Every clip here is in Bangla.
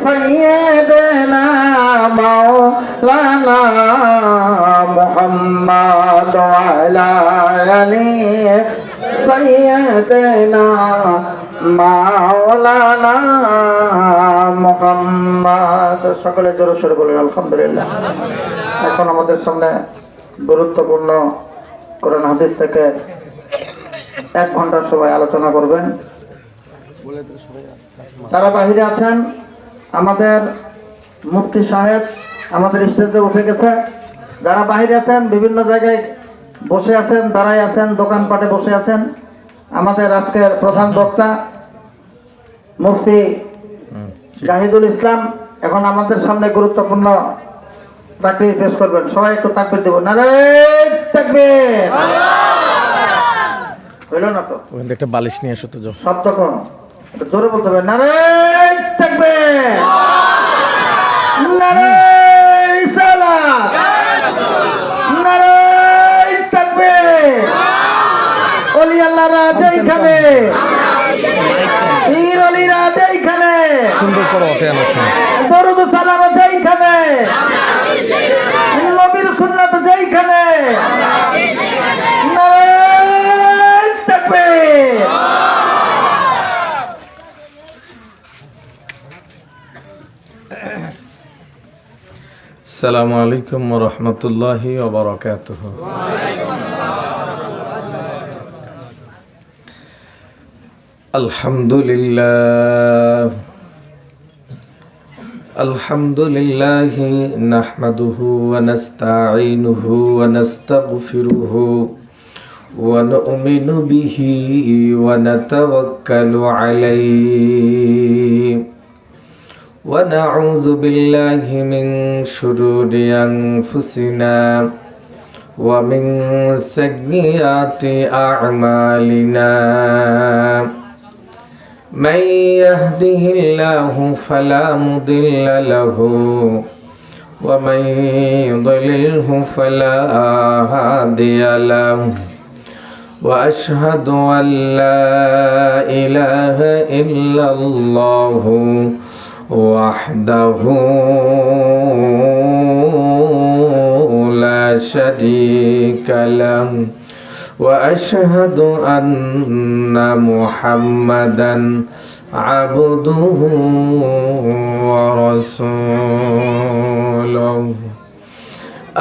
سيدنا مولانا محمد وعلى آله سيدنا মাওলানা মুহাম্মদ। সকলে জোরে সোরে বলেন আলহামদুলিল্লাহ। এখন আমাদের সামনে গুরুত্বপূর্ণ কোরআন হাদিস থেকে 1 ঘন্টার সময় আলোচনা করবেন। যারা বাহিরে আছেন, আমাদের মুফতি সাহেব আমাদের স্টেজে উঠে গেছে। যারা বাহিরে আছেন, বিভিন্ন জায়গায় বসে আছেন, দাঁড়ায় আছেন, দোকানপাটে বসে আছেন, আমাদের আজকের প্রধান বক্তা মুফতি জাহিদুল ইসলাম এখন আমাদের সামনে গুরুত্বপূর্ণ তাকবীর পেশ করবেন। সবাই একটু তাকবীর দেব। নারায়ে তাকবীর। হইল না তো? একটা বালিশ নিয়ে এসো তো। শব্দ কম, একটু জোরে বলতে হবে। নারায়ে তাকবীর, নারায়ে রিসালাত, নারায়ে তাকবীর। ওলি আল্লাহ রাজা এখানে, পীর ওলি রাজা এখানে, সুন্দর করে ওঠে না, দরুদ সালাম আছে এখানে, নবীর সুন্নাত আছে এখানে। নারায়ে তাকবীর। আসসালামু আলাইকুম ওয়া রাহমাতুল্লাহি ওয়া বারাকাতুহু। আলহামদুলিল্লাহি নাহমাদুহু ওয়া নাস্তাঈনুহু ওয়া নাস্তাগফিরুহু ওয়া নু'মিনু বিহি ওয়া নাতাওয়াক্কালু আলাইহি ওয়া নাউযু বিল্লাহি মিন শুরুরি আনফুসিনা ওয়া মিন সাইয়্যাতি আ'মালিনা। من يهده الله فلا مضل له ومن يضلله فلا هادي له وأشهد أن لا إله إلا الله وحده لا شريك له وأشهد أن محمدا عبده ورسوله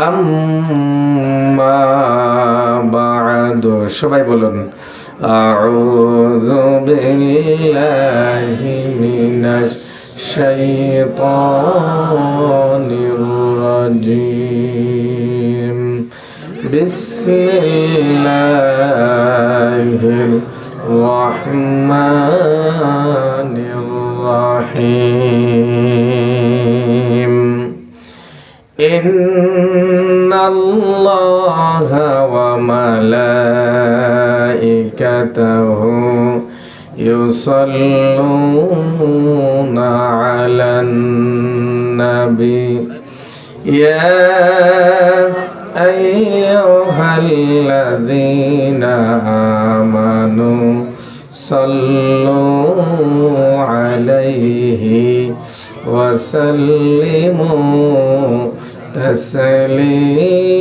أما بعد সবাই বলুন আউযু বিল্লাহি মিনাশ শাইতানির রাজীম। বিসমিল্লাহির রহমানির রহিম। ইন্নাল্লাহা ওয়া মালাইকাতাহু ইউসাল্লুনা আলান নবী ইয়া أيها الذين آمنوا صلوا عليه وسلموا تسليما।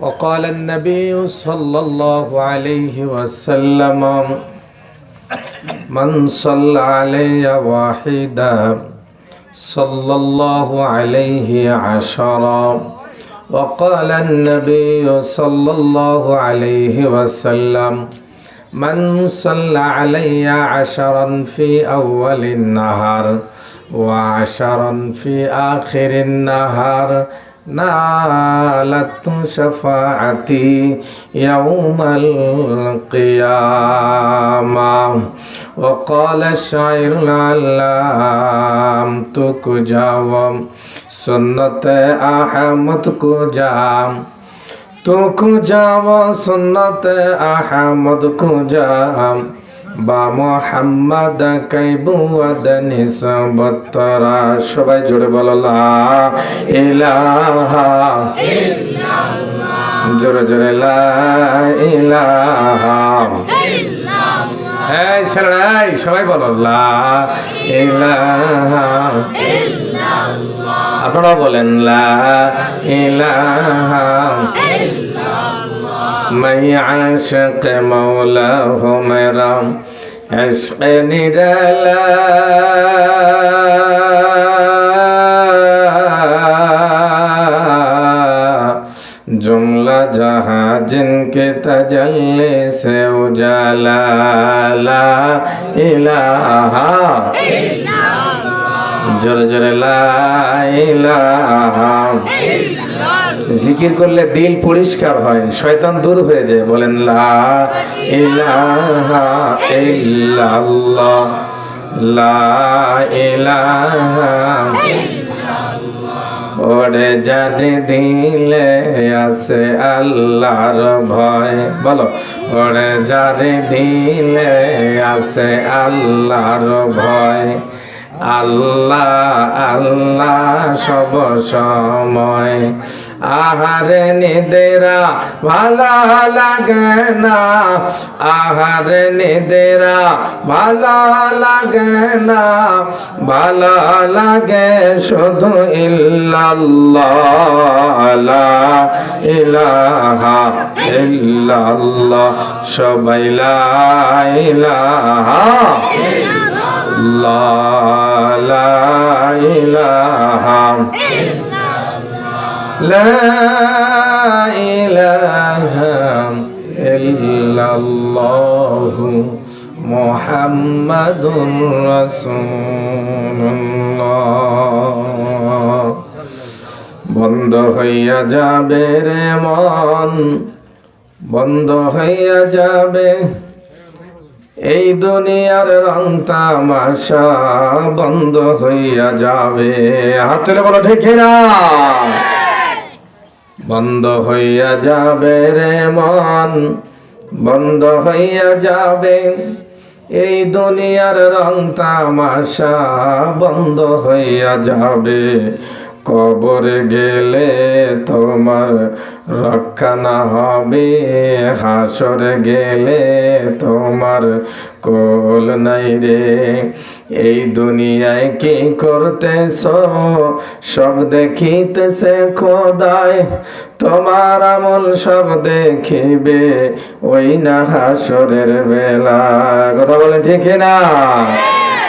وقال النبي صلى الله عليه وسلم من صلى علي واحدا صلى الله عليه عشرا. وقال النبي صلى الله عليه وسلم من صلى علي عشرا في أول النهار وعشرا في آخر النهار نالت شفاعتي يوم القيامة. وقال الشاعر العلام تك جاوم سنت أحمد کو جام تك جاو سنت أحمد کو جام বা মুহাম্মদ কাইবুয়াদ নিসবতরা। সবাই জোরে বলো লা ইলাহা ইল্লাল্লাহ জোরে জোরে লা ইলাহা এই ছেলেরা এই সবাই বলো লা ইলাহা আপনারা বলেন লা ইলাহা मैं आशिक मौला हूँ मेरा इश्क निराला जुमला जहाँ जिनके तजल्ली से उजाला ला इलाहा जोरे जोरे ला इलाहा জিকির করলে দিল পরিষ্কার হয়, শয়তান দূর হয়ে যায়। বলেন লা ইলাহা ইল্লাল্লাহ লা ইলাহা ওরে জানে দিলে আছে আল্লাহর ভয়। বলো ওরে জানে দিলে আছে আল্লাহর ভয়। আল্লাহ আল্লাহ সব সময়। আহারে নিদেরা ভালা লাগে না, আহারে নিদেরা ভালা লাগে না, ভালা লাগে শুধু ইল্লাল্লাহ লা ইলাহা ইল্লাল্লাহ সবাই লা ইলাহা লা ইলাহা লা ইলাহা ইল্লাল্লাহু মুহাম্মাদুর রাসূলুল্লাহ। বন্ধ হইয়া যাবে রে মন, বন্ধ হইয়া যাবে এই দুনিয়ার রং তামাশা, বন্ধ হইয়া যাবে। হাত তুলে বলো ঠিক না? বন্ধ হইয়া যাবে রে মন, বন্ধ হইয়া যাবে এই দুনিয়ার রং তামাশা, বন্ধ হইয়া যাবে। কবরে গেলে তোমার রক্ষা না হবে, হাসরে গেলে তোমার কোল নাই রে। এই দুনিয়ায় কি করতেছ সব দেখিতেছে খোদায়, তোমার আমল সব দেখিবে ওই না হাসরের বেলা। কথা বলে ঠিক না?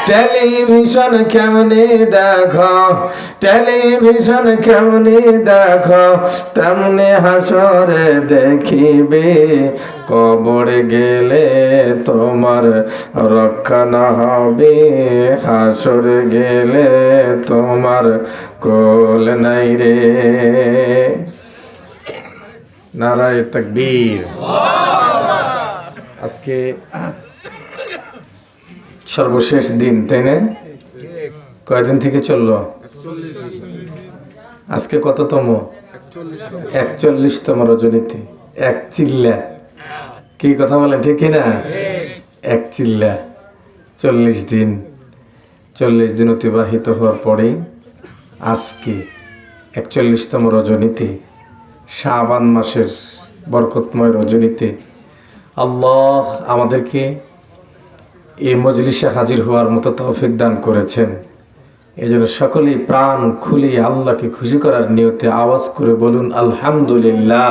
টেলিভিশন কেমনি দেখো, টেলিভিশন কেমনি দেখো তেমনি হাসরে দেখিবে। কবরে গেলে তোমার রক্ষা না হবে, হাসরে গেলে তোমার কোল নাই রে। নারায়ে তাকবীর। আজকে সর্বশেষ দিন, তাই না? কয়দিন থেকে চললো? আজকে কততম? 41তম রজনীতে। এক চিল্লা, কি কথা বলেন ঠিক না? এক চিল্লা 40 দিন। 40 দিন অতিবাহিত হওয়ার পরে আজকে 41তম রজনীতে, শাবান মাসের বরকতময় রজনীতে আল্লাহ আমাদেরকে এই মজলিসে হাজির হওয়ার মতো তৌফিক দান করেছেন। এই জন্য সকলেই প্রাণ খুলে আল্লাহকে খুশি করার নিয়তে আওয়াজ করে বলুন আলহামদুলিল্লাহ।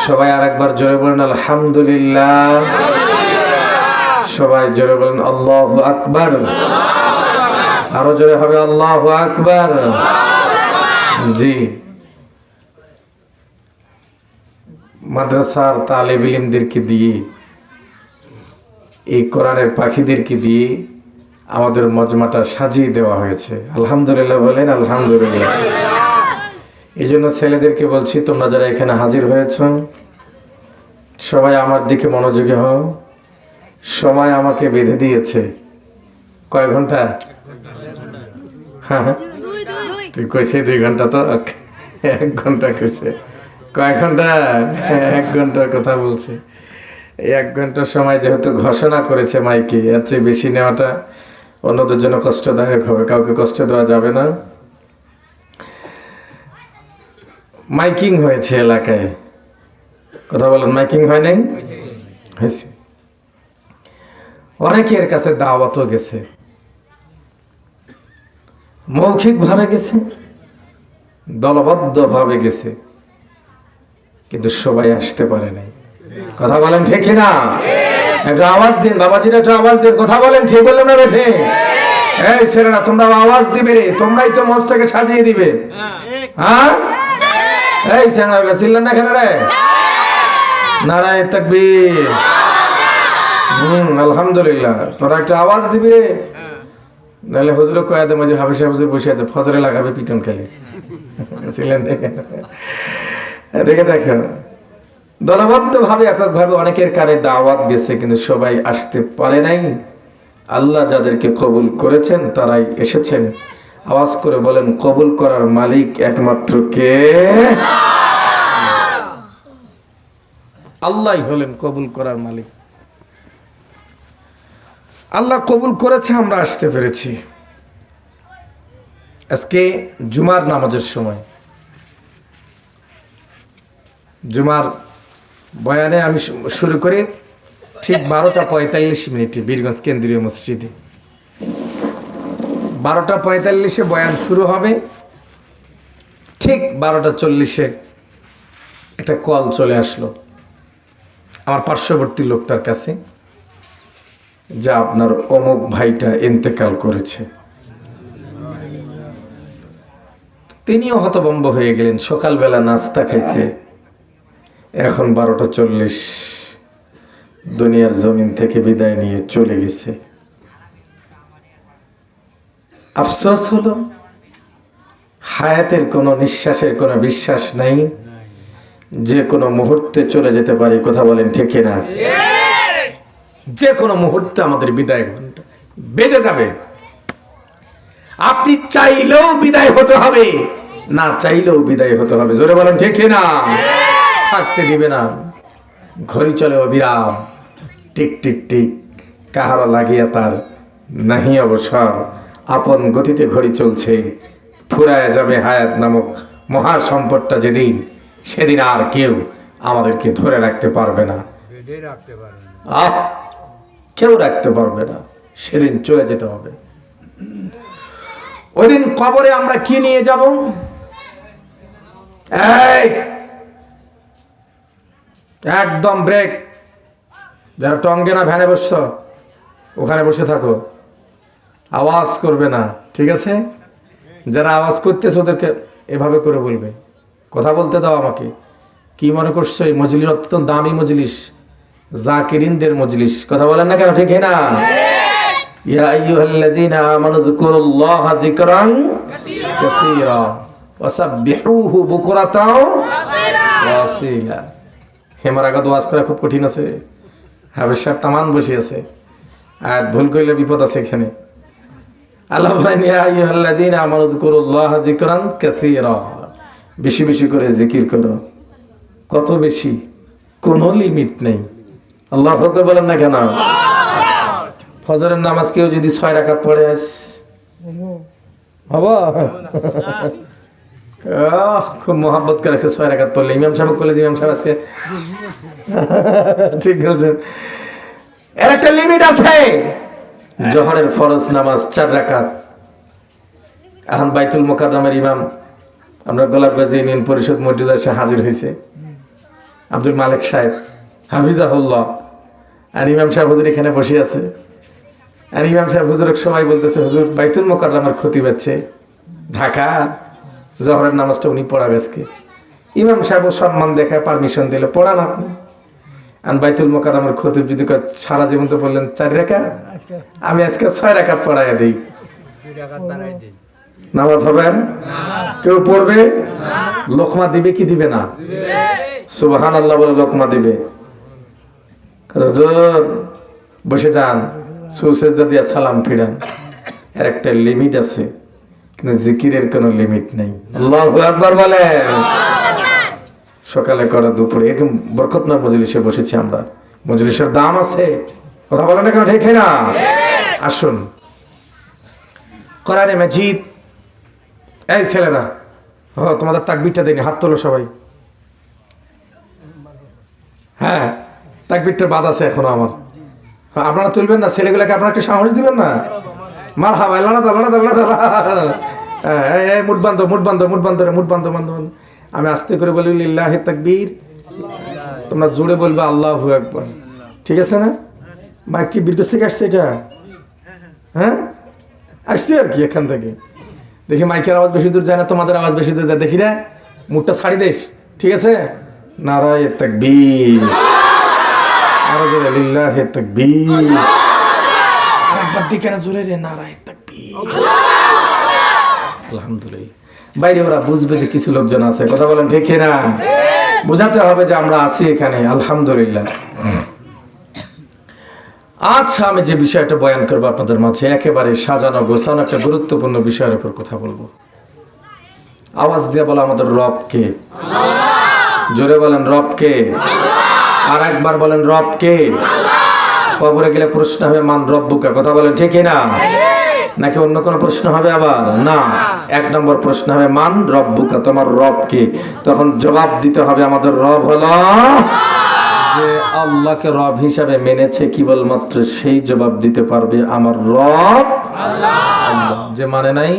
সবাই আরেকবার জোরে বলুন আলহামদুলিল্লাহ। সবাই জোরে বলুন আল্লাহু আকবার। আরো জোরে হবে আল্লাহু আকবার। জি, মাদ্রাসার তালেব ইলমদেরকে দিয়ে, এই কোরআনের পাখিদেরকে দিয়ে আমাদের মজমাটা সাজিয়ে দেওয়া হয়েছে। আলহামদুলিল্লাহ বলেন আলহামদুলিল্লাহ। এই জন্য ছেলেদেরকে বলছি, তোমরা যারা এখানে হাজির হয়েছ সবাই আমার দিকে মনোযোগী হও। সময় আমাকে বেঁধে দিয়েছে কয় ঘন্টা? হ্যাঁ, তুই কইছে 2 ঘন্টা, তো 1 ঘন্টা কইছে। কয় ঘন্টা? 1 ঘন্টার কথা বলছে। 1 ঘন্টার সময় যেহেতু ঘোষণা করেছে মাইকে, এর চেয়ে বেশি নেওয়াটা অন্যদের জন্য কষ্টদায়ক হবে, কাউকে কষ্ট দেওয়া যাবে না। মাইকিং হয়েছে এলাকায়, কথা বলেন, মাইকিং হয় নাই? হয়েছে। অনেকের কাছে দাওয়াতও গেছে, মৌখিকভাবে গেছে, দলবদ্ধভাবে গেছে, কিন্তু সবাই আসতে পারে নাই। কথা বলেন ঠিক না? একটু আওয়াজ দিন বাবাজিরা, একটু আওয়াজ দিন। কথা বলেন ঠিক বললাম না বেঠে? এই ছেলেরা তোমরা আওয়াজ দিবে রে, তোমরাই তো মঞ্চটাকে সাজিয়ে দিবে। হ্যাঁ, এই ছেলেরা চিল্লেন না কেন রে? নারায়ে তাকবীর। আলহামদুলিল্লাহ। তোরা একটু আওয়াজ দিবি রে, নাহলে হুজুর কয়া দেবো যে হাফেজ হুজুর বসে আছে, ফজরে লাগাবে পিটন খেলে। ছিলেন দেখে দেখে দেখো, দলবদ্ধ ভাবে এককভাবে অনেকের কানে দাওয়াত গেছে, কিন্তু সবাই আসতে পারে নাই। আল্লাহ যাদেরকে কবুল করেছেন তারাই এসেছেন। আওয়াজ করে বলেন, কবুল করার মালিক একমাত্র কে? আল্লাহই হলেন কবুল করার মালিক। আল্লাহ কবুল করেছে, আমরা আসতে পেরেছি। আজকে জুমার নামাজের সময়, জুমার বয়ানে আমি শুরু করি ঠিক 12:45 বীরগঞ্জ কেন্দ্রীয় মসজিদে। 12:45 বয়ান শুরু হবে। ঠিক 12:40 একটা কল চলে আসলো আমার পার্শ্ববর্তী লোকটার কাছে, যা আপনার অমুক ভাইটা ইন্তেকাল করেছে। তিনিও হতভম্ব হয়ে গেলেন। সকালবেলা নাস্তা খাইছে, এখন 12:40 দুনিয়ার জমিন থেকে বিদায় নিয়ে চলে গেছে। আফসোস হলো, হায়াতের কোনো নিঃশ্বাসের কোনো বিশ্বাস নাই, যে কোনো মুহূর্তে চলে যেতে পারে। কথা বলেন ঠিক না? যে কোনো মুহূর্তে আমাদের বিদায় ঘন্টা বেজে যাবে। আপনি চাইলেও বিদায় হতে হবে, না চাইলেও বিদায় হতে হবে। জোরে বলেন ঠিক না? থাকতে দিবে না। ঘড়ি চলে অবিরাম, টিক টিক টিক, কাহারা লাগিয়া তার নাহি অবসর। আপন গতিতে ঘড়ি চলছে, ফুরায় যাবে হায়াত নামক মহা সম্পদটা যেদিন, সেদিন আর কেউ আমাদেরকে ধরে রাখতে পারবে না। কেউ রাখতে পারবে না, সেদিন চলে যেতে হবে। ওই দিন কবরে আমরা কি নিয়ে যাব? এই একদম ব্রেক। যারা টঙ্গে না ভ্যানে বসছ, ওখানে বসে থাকো, আওয়াজ করবে না, ঠিক আছে? যারা আওয়াজ করতেছে ওদেরকে এভাবে করে বলবে, কথা বলতে দাও আমাকে। কি মনে করছো এই মজলিস অত্যন্ত দামি মজলিস, জাকিরিনদের মজলিস? কথা বলেন না কেন ঠিক না? ইয়া আইয়ুহাল্লাযীনা আমানু যিকুরুল্লাহা যিকরান কাসীরা ওয়াসাব্বিহুহু বুকরাতাও ওয়া আসীলা। হেমারাগত ওয়াজ করা খুব কঠিন আছে। হাফেজ সাহেব তামান বসে আছে, আর ভুল করলে বিপদ আছে এখানে। আল্লাহ বলেন, ইয়া আইয়ুহাল্লাযীনা আমানু যিকুরুল্লাহা যিকরান কাসীরা, বেশি বেশি করে জিকির করো। কত বেশি? কোনো লিমিট নেই। আল্লাহু আকবার বলেন না কেন? ফজরের নামাজ কেউ যদি 6 রাকাত পড়ে হবো, খুব মোহাব্বত করে 6 রাকাত পড়লে। ইমাম সাহেব করলে, ইমাম সাহেব আজকে ঠিক বলছেন, এর একটা লিমিট আছে। জোহরের ফরজ নামাজ 4 রাকাত। এখন বাইতুল মুকাররমের ইমাম, আমরা গোলাপগাজী ইউনিয়ন পরিষদ মসজিদে এসে হাজির হয়েছে আব্দুল মালিক সাহেব হাফিজাহুল্লাহ, আর ইমাম সাহেব হুজুর এখানে বসে আছে। আর ইমাম সাহেব হুজুর সবাই বলতেছে, হুজুর বাইতুল মুকাররমের খতিব আছে ঢাকা, জোহরের নামাজটা উনি পড়াবে আজকে। ইমাম সাহেব সম্মান দেখায় পারমিশন দিল, পড়ান আপনি। আর বাইতুল মুকাররমের খতিব যদি সারা জীবন তো বললেন 4 রাকাত, আমি আজকে 6 রাকাত পড়াইয়া দিই, নামাজ হবে? কেউ পড়বে? লোকমা দিবে কি দিবে না? সুবহানাল্লাহ বলে লোকমা দিবে। হুজুর বসে যান, সুসেজদা দিয়া সালাম ফিরান। এর একটা লিমিট আছে, কিন্তু জিকিরের কোনো লিমিট নেই। আল্লাহু আকবার বলেন। সকালে করা, দুপুরে, এরকম বরকতময় মজলিসে বসেছি আমরা। মজলিসের দাম আছে, কথা বলেন না কেন ঠিক না? আসুন, কোরআনে মাজিদ, এই ছেলেরা ও তোমাদের তাকবীরটা দেয়নি, হাত তোলো সবাই। হ্যাঁ, তাকবীরটা বাদ আছে এখনো আমার। আপনারা তুলবেন না? ছেলেগুলোকে আপনারা একটু সাহস দিবেন না? মার হাবা লানা দাও লানা দাও লানা দাও। হ্যাঁ, মুঠ বান্ধ মুঠ বান্ধ মুঠ বান্ধ রে, মুঠ বান্ধ বান্ধ বান্ধ। আমি আস্তে করে বলি লিল্লাহি তাকবীর, তোমরা জোরে বলবে আল্লাহু আকবার। ঠিক আছে না? মাইক কি বীরগঞ্জ থেকে আসছে এটা? হ্যাঁ, আসছে আর কি এখান থেকে। দেখি মাইকের আওয়াজ বেশি দূর যায় না, তোমাদের আওয়াজ বেশি দূর যায়, দেখি না? মুখটা ছাড়ি দিস, ঠিক আছে? নারায়ে তাকবীর, আরো জোরে লিল্লাহি তাকবীর। আর একবার দিকে না জোরে রে, নারায়ে তাকবীর। আলহামদুলিল্লাহ। বাইরে ওরা বুঝবে যে কিছু লোকজন আছে, কথা বলেন ঠিক না? বোঝাতে হবে যে আমরা আছি এখানে, আলহামদুলিল্লাহ। আচ্ছা, আমি যে বিষয়টা বয়ান করবো আপনাদের মাঝে, একেবারে সাজানো গোছানো একটা গুরুত্বপূর্ণ বিষয়ের উপর কথা বলবো। আওয়াজ দিয়ে বলো, আমাদের রব কে? জোরে বলেন, রব কে? আর একবার বলেন, রব কে? কবরে গেলে প্রশ্ন হবে মান রব্বুকা, কথা বলেন ঠিক না? নাকি অন্য কোনো প্রশ্ন হবে আবার? না, এক নম্বর প্রশ্ন হবে মান রব্বুকা, তোমার রব কে? তখন জবাব দিতে হবে আমাদের রব হলো, যে আল্লাহকে রব হিসাবে মেনেছে কেবলমাত্র সেই জবাব দিতে পারবে আমার রব আল্লাহ। যে মানে নাই,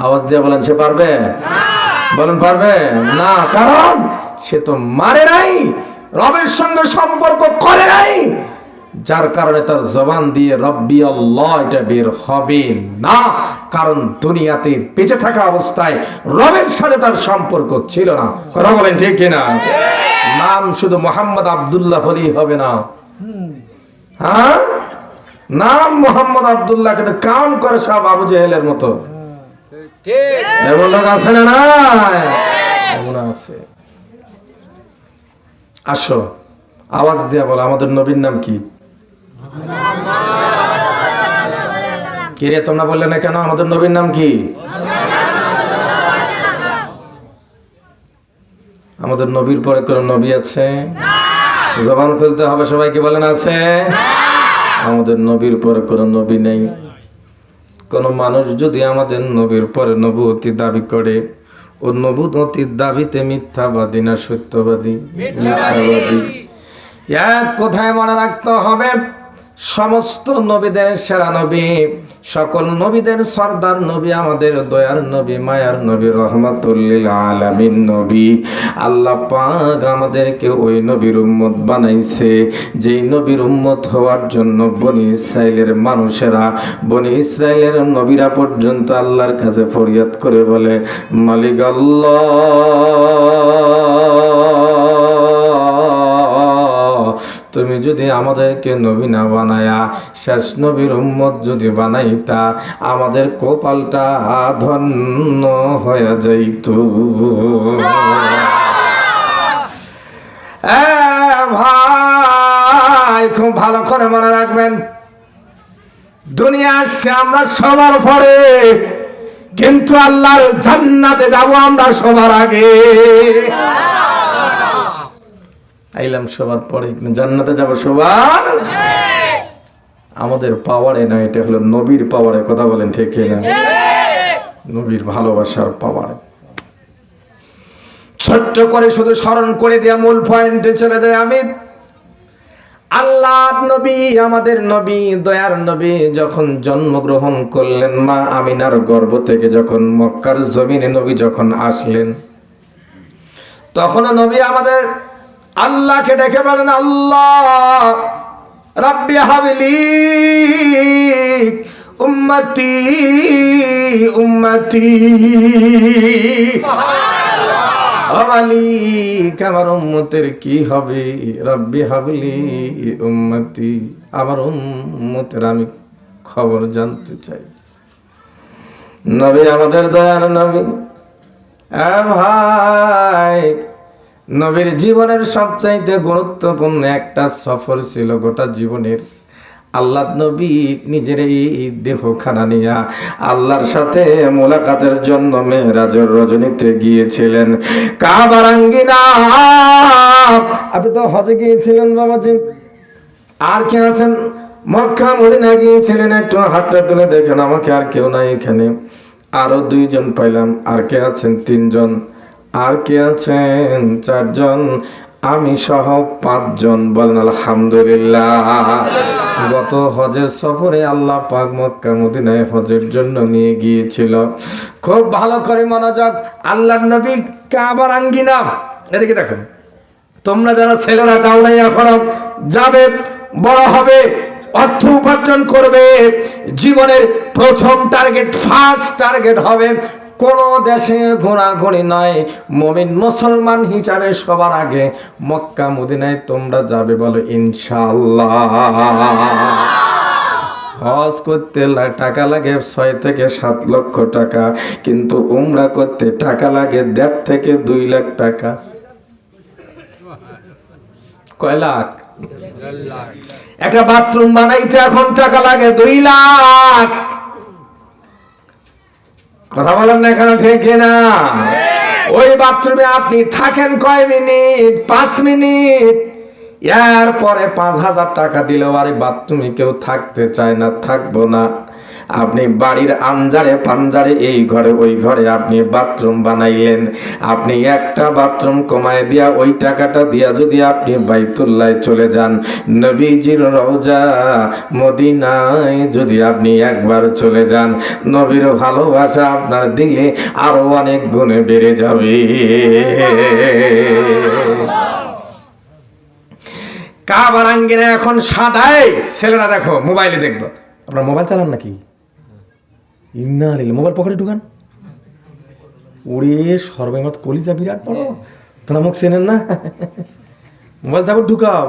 আওয়াজ দিয়ে বলেন, সে পারবে? বলেন, পারবে না, কারণ সে তো মানে নাই, রবের সঙ্গে সম্পর্ক করে নাই, যার কারণে তার জবান দিয়ে রব্বি আল্লাহ এটা বের হবে না। কারণ দুনিয়াতে বেঁচে থাকা অবস্থায় রবের সাথে তার সম্পর্ক ছিল না, কথা বলেন ঠিক কিনা? নাম শুধু মোহাম্মদ আব্দুল্লাহ হলেই হবে না। হ্যাঁ, নাম মোহাম্মদ আব্দুল্লাহ, কিন্তু কাম করে সব আবু জেহেলের মতো। এমন লোক আছে না? না, এমন আছে। আসো, আওয়াজ দিয়া বলো, আমাদের নবীর নাম কি? কে রে, তোমরা বললে না কেন? আমাদের নবীর নাম কি? আমাদের নবীর পরে কোন নবী আছে? জবান খুলতে হবে সবাইকে, বলেন আছে? আমাদের নবীর পরে কোন নবী নেই। কোন মানুষ যদি আমাদের নবীর পরে নবুয়তি দাবি করে, ও নবুয়তির দাবিতে মিথ্যাবাদী না সত্যবাদী? মিথ্যাবাদী। এক কথায় মনে রাখতে হবে, সমস্ত নবীদের সেরা নবী, সকল নবীদের সর্দার নবী, আমাদের দয়ার নবী, মায়ার নবী, রহমাতুল লিল আলামিন নবী। আল্লাহ পাক আমাদেরকে ওই নবীর উম্মত বানাইছে, যেই নবীর উম্মত হওয়ার জন্য বনি ইসরাইলের মানুষেরা, বনি ইসরাইলের নবীরা পর্যন্ত আল্লাহর কাছে ফরিয়াদ করে বলে, মালিক আল্লাহ, তুমি যদি আমাদেরকে নবী না বানায়া শেষ নবীর উম্মত যদি বানাইতা, আমাদের কপালটা ধন্য হয়ে যাইত। ভাই, খুব ভালো করে মনে রাখবেন, দুনিয়া আসছে আমরা সবার পরে, কিন্তু আল্লাহর জান্নাতে যাব আমরা সবার আগে। আইলাম সবার পরে, জান্নাতে যাব সবার। আমাদের পাওয়ারে না, এটা হলো নবীর পাওয়ারে, কথা বলেন ঠিক না? নবীর ভালোবাসার পাওয়ারে। ছোট্ট করে শুধু স্মরণ করে দেয়া মূল পয়েন্টে চলে যায় আমি। আল্লাহ নবী, আমাদের নবী, দয়ার নবী যখন জন্মগ্রহণ করলেন মা আমিনার গর্ভ থেকে, যখন মক্কার জমিনে নবী যখন আসলেন, তখন নবী আমাদের আল্লাহকে ডেকে বলেন, আল্লাহ রাব্বি হাবলি উম্মতি উম্মতি, মালিক আমার উম্মতের কি হবে? রাব্বি হাবলি উম্মতি, আমার উম্মতের আমি খবর জানতে চাই। নবী আমাদের দয়ার নবী। ভাই, নবীর জীবনের সবচাইতে গুরুত্বপূর্ণ একটা সফর ছিল গোটা জীবনের। আল্লাহ নবী নিজের এই দেহখানা নিয়া আল্লাহর সাথে মোলাকাতের জন্য মেরাজের রজনীতে গিয়েছিলেন। কাবার আঙ্গিনা, আপনি তো হজে গিয়েছিলেন বাবাজি, আর কে আছেন? মক্কা মদিনা গিয়েছিলেন, একটু হাতটা তুলে দেখেন, আমাকে আর কেউ নাই এখানে। আরো 2 জন পাইলাম, আর কে আছেন 3 জন, আর কে আছেন 4 জন, আমি সহ 5 জন। বলেন আলহামদুলিল্লাহ। গত হজের সফরে আল্লাহ পাক মক্কা মদিনায় হজের জন্য নিয়ে গিয়েছিল। খুব ভালো করে মনোযোগ, আল্লাহর নবী কাবার আঙ্গিনা, এদিকে দেখুন। তোমরা যারা ছেলেরা যাও নাই এখনো, যাবে, বড় হবে, অর্থ উপার্জন করবে, জীবনের প্রথম টার্গেট, ফার্স্ট টার্গেট হবে কোন দেশে ঘোরাঘুরি নয়, মুমিন মুসলমান হিসাবে সবার আগে মক্কা মদিনায় তোমরা যাবে, বলো ইনশাআল্লাহ। হজ করতে টাকা লাগে 6 থেকে 7 লক্ষ টাকা, কিন্তু উমরা করতে টাকা লাগে 1.5 থেকে 2 লাখ টাকা। কয় লাখ? একটা বাথরুম বানাইতে এখন টাকা লাগে 2 লাখ। কথা বলেন না এখানে, ঠিক না? ওই বাথরুমে আপনি থাকেন কয় মিনিট? 5 মিনিট। এরপরে 5,000 টাকা দিলেও আর বাথরুমে কেউ থাকতে চায় না, থাকবো না। আপনি বাড়ির আঞ্জারে পাঞ্জারে এই ঘরে ওই ঘরে আপনি বাথরুম বানাইলেন, আপনি একটা বাথরুম কমায় দিয়া ওই টাকাটা দিয়া যদি আপনি বাইতুল্লায় চলে যান, নবীজির রওজা মদিনায় যদি আপনি একবার চলে যান, নবীর ভালোবাসা আপনার দিলে আরো অনেক গুণে বেড়ে যাবে। কাবার আঙ্গিনা এখন সাদাই, ছেলেরা দেখো মোবাইলে দেখবো। আপনার মোবাইল চালান নাকি? মোবাইল পকেটে ঢুকান। ওরে সর্বমত কলিজা বিরাট বড়, তোরা মুখ চেনেন না? মোবাইল যাবো ঢুকাও,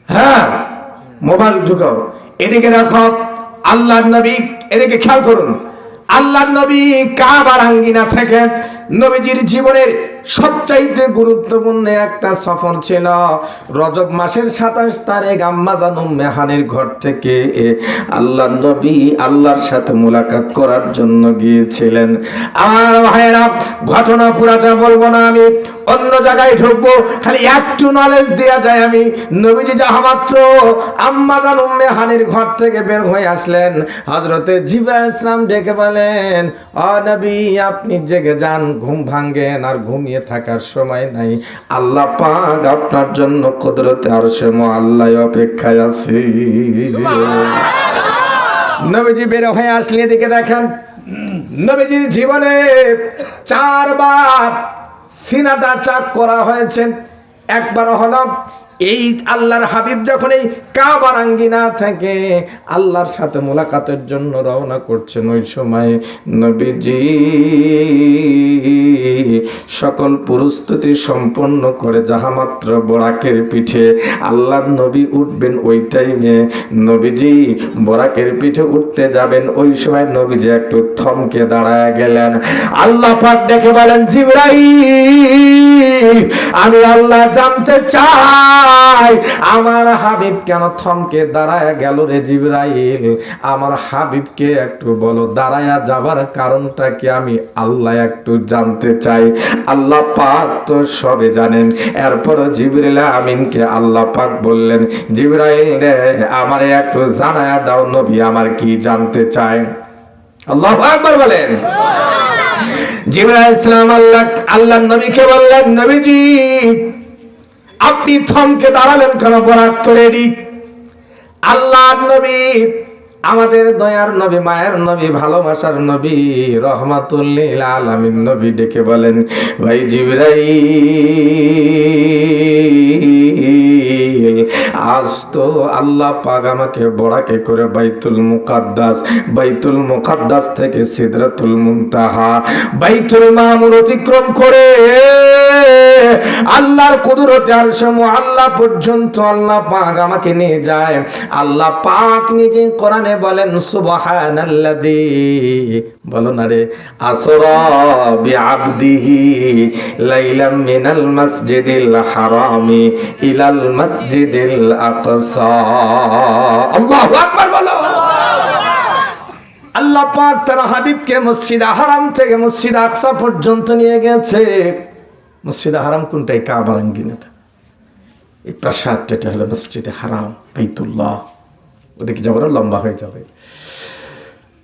হ্যাঁ মোবাইল ঢুকাও। এদিকে রাখো আল্লাহর নবী, এদিকে খেয়াল করুন। আল্লাহর নবী কাবার আঙ্গিনা থেকে নবীজির জীবনের সবচাইতে গুরুত্বপূর্ণ একটা সফর ছিল। রজব মাসের 27 তারিখ আম্মা জান উম্মে হানির ঘর থেকে আল্লাহর নবী আল্লাহর সাথে মুলাকাত করার জন্য গিয়েছিলেন। আমার ভাইয়েরা, ঘটনা পুরাটা বলবো না, আমি অন্য জায়গায় ঢুকবো, খালি একটু নলেজ দেয়া যায়। আমি নবীজি যাহা মাত্র আম্মা জান উম্মে হানির ঘর থেকে বের হয়ে আসলেন, হযরতে জিবরাইল আলাইহিস সালাম ডেকে বলেন, ও নবী আপনি জেগে যান, ঘুম ভাঙ্গেন, আর ঘুমিয়ে থাকার সময় নাই। আল্লাহ পাক আপনার জন্য কুদরতে আরশে মুআল্লায় অপেক্ষায় আছে। নবীজি বের হয়ে আসলে এদিকে দেখেন, নবীজির জীবনে 4 বার সিনাটা চাক করা হয়েছে। একবার হলো এই আল্লাহর হাবিব যখন এই কাবার আঙ্গিনা থেকে আল্লাহর সাথে মোলাকাতের জন্য রওনা করছেন, ওই সময় নবীজি সকল প্রস্তুতি সম্পন্ন করে যাহামাত্র বোরাকের পিঠে আল্লাহর নবী উঠবেন, ওই টাইমে নবীজি বোরাকের পিঠে উঠতে যাবেন, ওই সময় নবীজি একটু থমকে দাঁড়ায় গেলেন। আল্লাহ পাক দেখে বলেন, জিবরাইল আমি আল্লাহ জানতে চাই আমার হাবিব কেন থমকে দাঁড়ায় গেল রে জিবরাইল, আমার হাবিবকে একটু বলো দাঁড়ায়া যাবার কারণটা কি, আমি আল্লাহ একটু জানতে চাই। আল্লাহ পাক তো সবে জানেন। এরপর জিবরাইল আমিনকে আল্লাহ পাক বললেন, জিবরাইল রে আমারে একটু জানায়া দাও নবী আমার কি জানতে চায়। আল্লাহু আকবার বলেন। জিবরাইল আলাইহিস সালাম আল্লাহর নবীকে বললেন, নবীজি আপনি থমকে দাঁড়ালেন কেন, বরাত তো রেডি। আল্লাহর নবী, আমাদের দয়ার নবী, মায়ের নবী, ভালোবাসার নবী, রহমাতুল লিল আলামিন নবী ডেকে বলেন, ভাই জিবরাইল আজ তো আল্লাহ পাক আমাকে বড়াকে করে বাইতুল মুকাদ্দাস থেকে সিদরাতুল মুনতাহা বাইতুল মামুর অতিক্রম করে আল্লাহর কুদরতে আরশে মুআল্লা পর্যন্ত আল্লাহ পাক আমাকে নিয়ে যায়। আল্লাহ পাক নিজে কোরআনে বলেন, সুবহানাল্লাযী, বলো না রে, আসরা বিআবদিহি লাইলাম মিনাল মাসজিদিল হারামি ইলাল মাসজিদিল আকসা। আল্লাহু আকবার বলো। আল্লাহ পাক তার হাবিবকে মসজিদে হারাম থেকে মসজিদ আকসা পর্যন্ত নিয়ে গেছে। মসজিদে হারাম কোনটাই? কাবার আঙ্গিনাটা, এই প্রাসাদটা হলো মসজিদে হারাম, বাইতুল্লাহ। ওদিকে যাবার লম্বা হয়ে যাবে।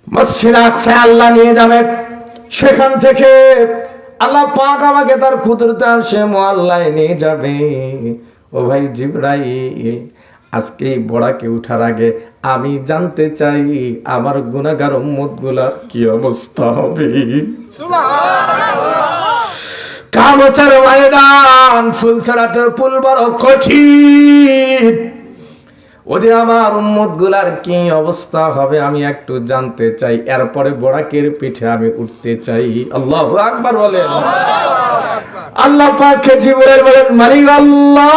মসজিদ আকসায় আল্লাহ নিয়ে যাবে। সেখান থেকে আল্লাহ পাক আমাকে তার কুদরতে আরশে মুআল্লায় নিয়ে যাবে। ও ভাই জিবরাইল, আজকে এই বড়াকে উঠার আগে আমি জানতে চাই আমার গুনাহগার উম্মতগুলার কি অবস্থা হবে। কামতের ময়দান, ফুলসরাতের পুল বড় কঠিন, ওদের আমার উম্মতগুলার কি অবস্থা হবে আমি একটু জানতে চাই। এরপরে বড়াকের পিঠে আমি উঠতে চাই। আল্লাহু আকবার বলেন। আল্লাহ পাককে জিবরাইল বলেন, মালিক আল্লাহ,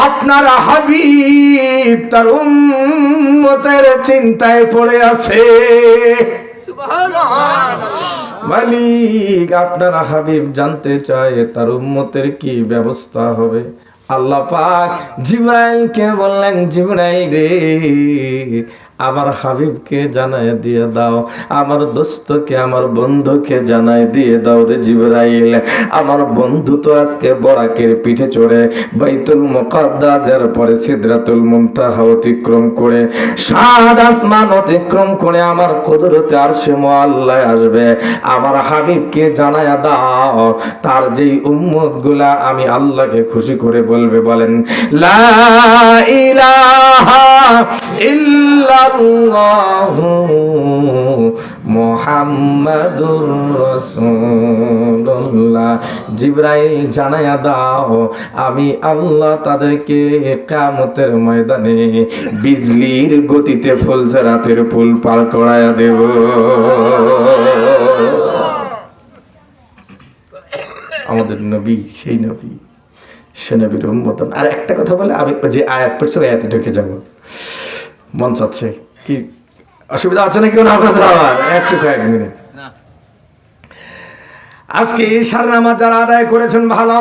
আপনার হাবিব তার উম্মতের চিন্তায় পড়ে আছে। মালিক, আপনার হাবিব জানতে চায় তার উম্মতের কি ব্যবস্থা হবে। আল্লাহ পাক জিবরাইলকে বললেন, জিবরাইল রে, আমার হাবিবকে জানায় দিয়ে দাও, আমার দোস্তকে, আমার বন্ধুকে জানায় দিয়ে দাও রে জিবরাইল, আমার বন্ধু তো আজকে বরাকের পিঠে চড়ে বাইতুল মুকাদ্দাসের পরে সিদরাতুল মুনতাহা অতিক্রম করে 7 আসমান অতিক্রম করে আমার কুদরতে আরশে মুআল্লায় আসবে। আমার হাবিবকে জানায় দাও তার যেই উম্মতগুলা আমি আল্লাহকে খুশি করে বলবে। বলেন লা ইলাহা ইল্লাল্লাহু মুহাম্মাদুর রাসূলুল্লাহ। জিবরাইল জানায়া দাও আমি আল্লাহ তাদেরকে কিয়ামতের ময়দানে বিজলির গতিতে ফুলসরাতের পুল পার করায়া দেব। আমাদের নবী সেই নবী, সে নবীর উম্মত। আর একটা কথা বলে আমি যে আয়াত পড়ছি ওই আয়াতে ঢুকে যাব, মন চাচ্ছে। কি অসুবিধা আছে নাকি আপনাদের? আবার একটু কয়েক মিনিট। আজকে ঈশার নামাজ যারা আদায় করেছেন ভালো,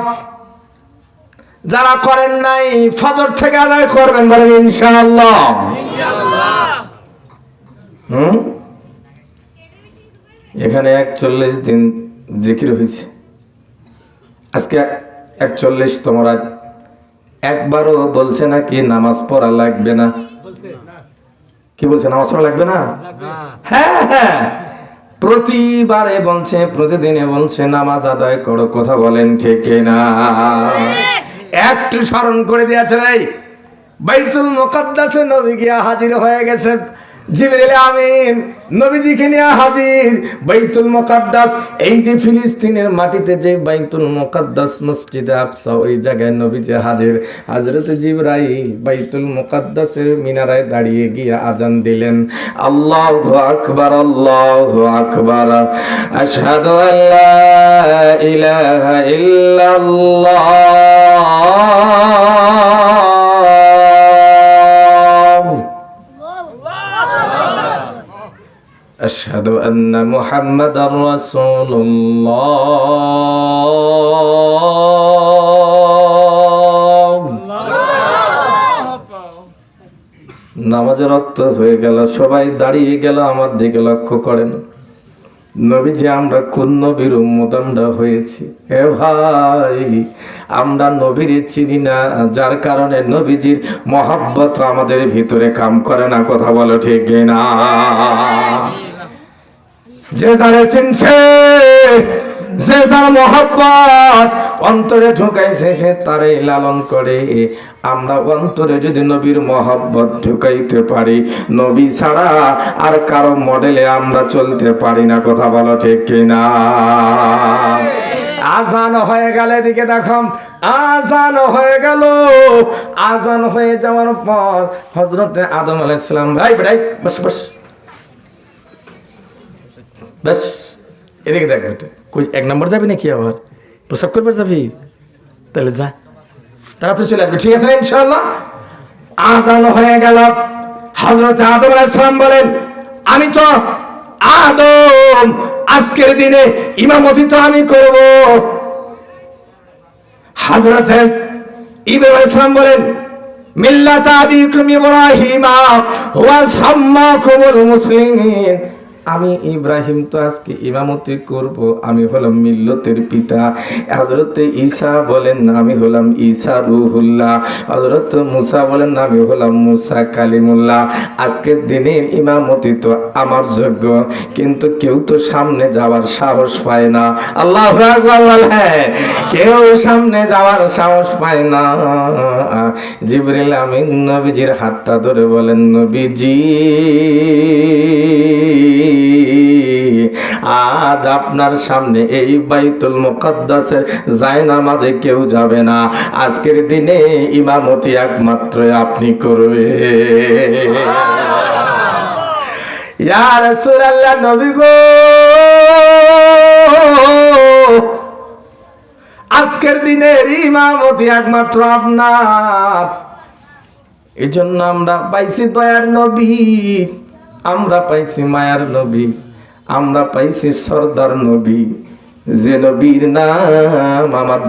যারা করেন নাই ফজর থেকে আদায় করবেন, বলেন ইনশাআল্লাহ। এখানে 41 দিন জিকির হয়েছে। আজকে 41তম রাত। একবারও বলছে না কি নামাজ পড়া লাগবে না? কি বলছে, নামাজ পড়া লাগবে না? হ্যাঁ হ্যাঁ, প্রতিবারে বলছে, প্রতিদিনে বলছে নামাজ আদায় করো। কথা বলেন ঠিক না? একটু স্মরণ করে দিয়েছে, এই বাইতুল মুকাদ্দাসে নবী গিয়া হাজির হয়ে গেছে। জিবরিল আমিন নবীজিকে নিয়ে হাজির বাইতুল মুকাদ্দাস। এই যে ফিলিস্তিনের মাটিতে যে বাইতুল মুকাদ্দাস মসজিদে আকসা, ওই জায়গায় নবীজি হাজির। হযরত জিবরাইল বাইতুল মুকাদ্দাসের মিনারায় দাঁড়িয়ে গিয়ে আজান দিলেন, আল্লাহু আকবার, আল্লাহু আকবার, আশহাদু আল্লা ইলাহা ইল্লাল্লাহ, আশহাদু আন্না মুহাম্মাদার রাসূলুল্লাহ। নামাজের রক্ত হয়ে গেল, সবাই দাঁড়িয়ে গেল। আমার দিকে লক্ষ্য করেন, নবীজি আমরা কোন নবীর উম্মত আমরা হয়েছি? হে ভাই, আমরা নবীর চিনি না, যার কারণে নবীজির মহব্বত আমাদের ভিতরে কাম করে না। কথা বলো ঠিক না? যে যারে চিনছে, যে যার মহব্বত অন্তরে ঢুকাইছে, সে তারাই লালন করে। আমরা অন্তরে যদি নবীর মহব্বত ঢুকাইতে পারি, নবী ছাড়া আর কারো মডেলে আমরা চলতে পারি না। কথা বলো ঠিক কিনা? আজান হয়ে গেল, এদিকে দেখো, আজান হয়ে গেল। আজান হয়ে যাওয়ার পর হযরতে আদম আলাইহিস সালাম, ভাই ভাই বস বস বস, এদিকে দেখ বেটা, কই 1 নম্বর যাবি নাকি? আবার প্রসাব করবার যাবি? তাহলে যা, তাড়াতাড়ি চলে আসবি, ঠিক আছে না ইনশাআল্লাহ? আজান হয়ে গেল। হযরত আদম আলাইহিস সালাম বলেন, আমি তো আদম, আজকের দিনে ইমামতি তো আমি করব। হযরত ইব্রাহিম আলাইহিস সালাম বলেন, মিল্লাত আবিকুম ইব্রাহিমা ওয়া সাম্মাকুমুল মুসলিমিন। আমি ইব্রাহিম তো আজকে ইমামতি করব, আমি হলাম মিল্লতের পিতা। হযরত ঈসা বলেন আমি হলাম ঈসা রুহুল্লাহ, হযরত মুসা বলেন আমি হলাম মুসা কালিমুল্লাহ। আজকের দিনের ইমামতি তো আমার যোগ্য, কিন্তু কেউ তো সামনে যাওয়ার সাহস পায় না। আল্লাহু আকবার বলেন, কেউ সামনে যাওয়ার সাহস পায় না। জিবরিল আমিন নবীজির হাতটা ধরে বলেন, নবীজি আজ আপনার সামনে এই বাইতুল মুকাদ্দাসের জায়নামাজে কেউ যাবে না, আজকের দিনে ইমামতি একমাত্র আপনি করবে। ইয়া রাসূলুল্লাহ, নবী গো, আজকের দিনের ইমামতি একমাত্র আপনার। এই জন্য আমরা পাইছি দয়ার নবী, আমরা পাইছি মায়ার নবী, আমরা পাইছি সরদার নবী, যে নবীর নাম আমার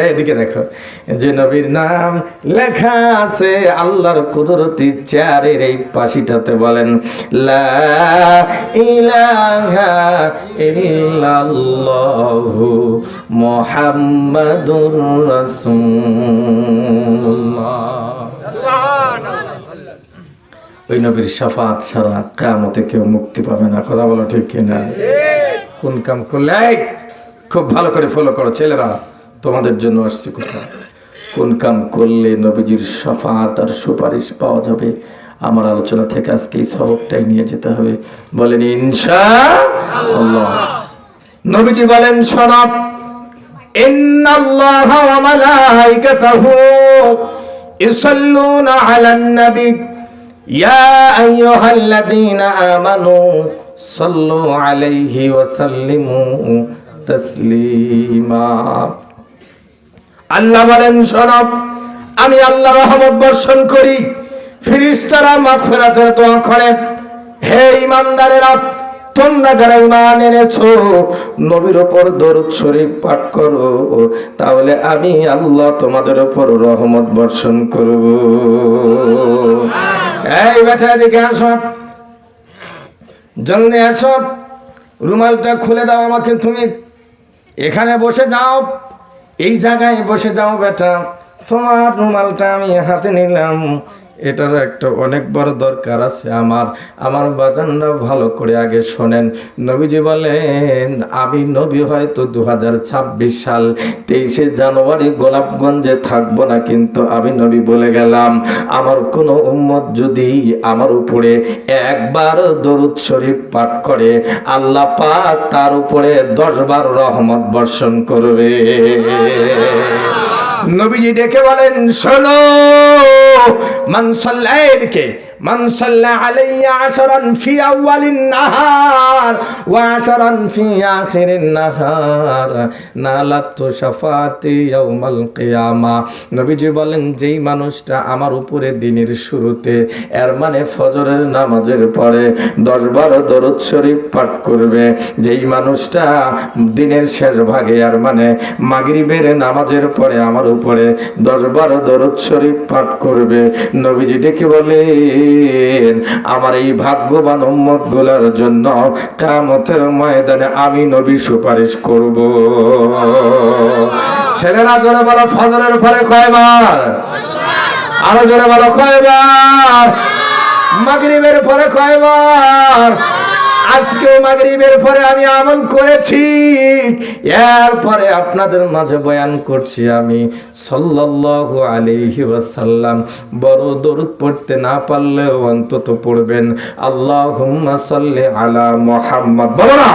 এদিকে দেখো, যে নবীর নাম লেখা আছে আল্লাহর কুদরতি চেয়ারের এই পাশিটাতে, বলেন লা ইলাহা ইল্লাল্লাহু মুহাম্মাদুর রাসূলুল্লাহ। ওই নবীর শাফাত ছাড়া কিয়ামতে কেউ মুক্তি পাবে না। কথা বলো ঠিক কিনা? কোন কাম করলে, খুব ভালো করে ফলো করো ছেলেরা, তোমাদের জন্য আসছে কথা। কোন কাম করলে নবীজির শাফাত আর সুপারিশ পাওয়া যাবে? আমার আলোচনা থেকে আজকে এই সবকটাই নিয়ে যেতে হবে। বলেন ইনশাআল্লাহ। নবীজি বলেন, শোনো, ইন্নাল্লাহা ওয়া মালাইকাতাহু ইউসাল্লুনা আলান নবী ইয়া আইয়ুহাল্লাযীনা আমানু সাল্লু আলাইহি ওয়া সাল্লিমু তাসলিমা। আল্লাহ বলেন, শোনো, আমি আল্লাহ রহমত বর্ষণ করি, ফেরেশতারা মাগফিরাতের দোয়া করে। হে ঈমানদারেরা, তোমরা যারা ঈমান এনেছো, নবীর উপর দরুদ শরীফ পাঠ করো, তাহলে আমি আল্লাহ তোমাদের উপর রহমত বর্ষণ করব। এই বেটা এদিকে আসো, জলদি আসো, রুমালটা খুলে দাও আমাকে। তুমি এখানে বসে যাও, এই জায়গায় বসে যাও বেটা। তোমার রুমালটা আমি হাতে নিলাম, এটার একটা অনেক বড় দরকার আছে আমার বাজানরা ভালো করে আগে শোনেন। নবীজি বলেন, আমি নবী হয়তো 2026 সাল 23শে জানুয়ারি গোলাপগঞ্জে থাকবো না, কিন্তু আমি নবী বলে গেলাম, আমার কোন উম্মত যদি আমার উপরে একবার দরুদ শরীফ পাঠ করে, আল্লাহ পাক তার উপরে 10 বার রহমত বর্ষণ করবে। নবীজি ডেকে বলেন, শোনো, মান সাল্লাইকে মান সাল্লা আলাইয়া আশরান ফি আউয়ালিন নাহার ওয়া আশরান ফি আখিরিন নাহার নালাতু শাফাতি ইয়াউমাল কিয়ামা। নবীজি বলেন, যেই মানুষটা আমার উপরে দিনের শুরুতে, এর মানে ফজরের নামাজের পরে 10 বার দরুদ শরীফ পাঠ করবে, যেই মানুষটা দিনের শেষ ভাগে, আর মানে মাগরিবের নামাজের পরে আমার উপরে 10 বার দরুদ শরীফ পাঠ করবে, নবীজি ডেকে বলেন, আমার এই ভাগ্যবান উম্মত গুলার জন্য কিয়ামতের ময়দানে আমি নবী সুপারিশ করব। ছেলেরা জোরে বলো, ফজরের পরে কয়বার? আরো জোরে বলো, কয়বার? মাগরিবের পরে কয়বার? আজকেও মাগরিবের পরে আমি আমল করেছি, এরপরে আপনাদের মাঝে বয়ান করছি আমি সাল্লাল্লাহু আলাইহি ওয়াসাল্লাম। বড় দরুদ পড়তে না পারলেও অন্তত পড়বেন আল্লাহুম্মা সাল্লি আলা মুহাম্মদ। বলো না,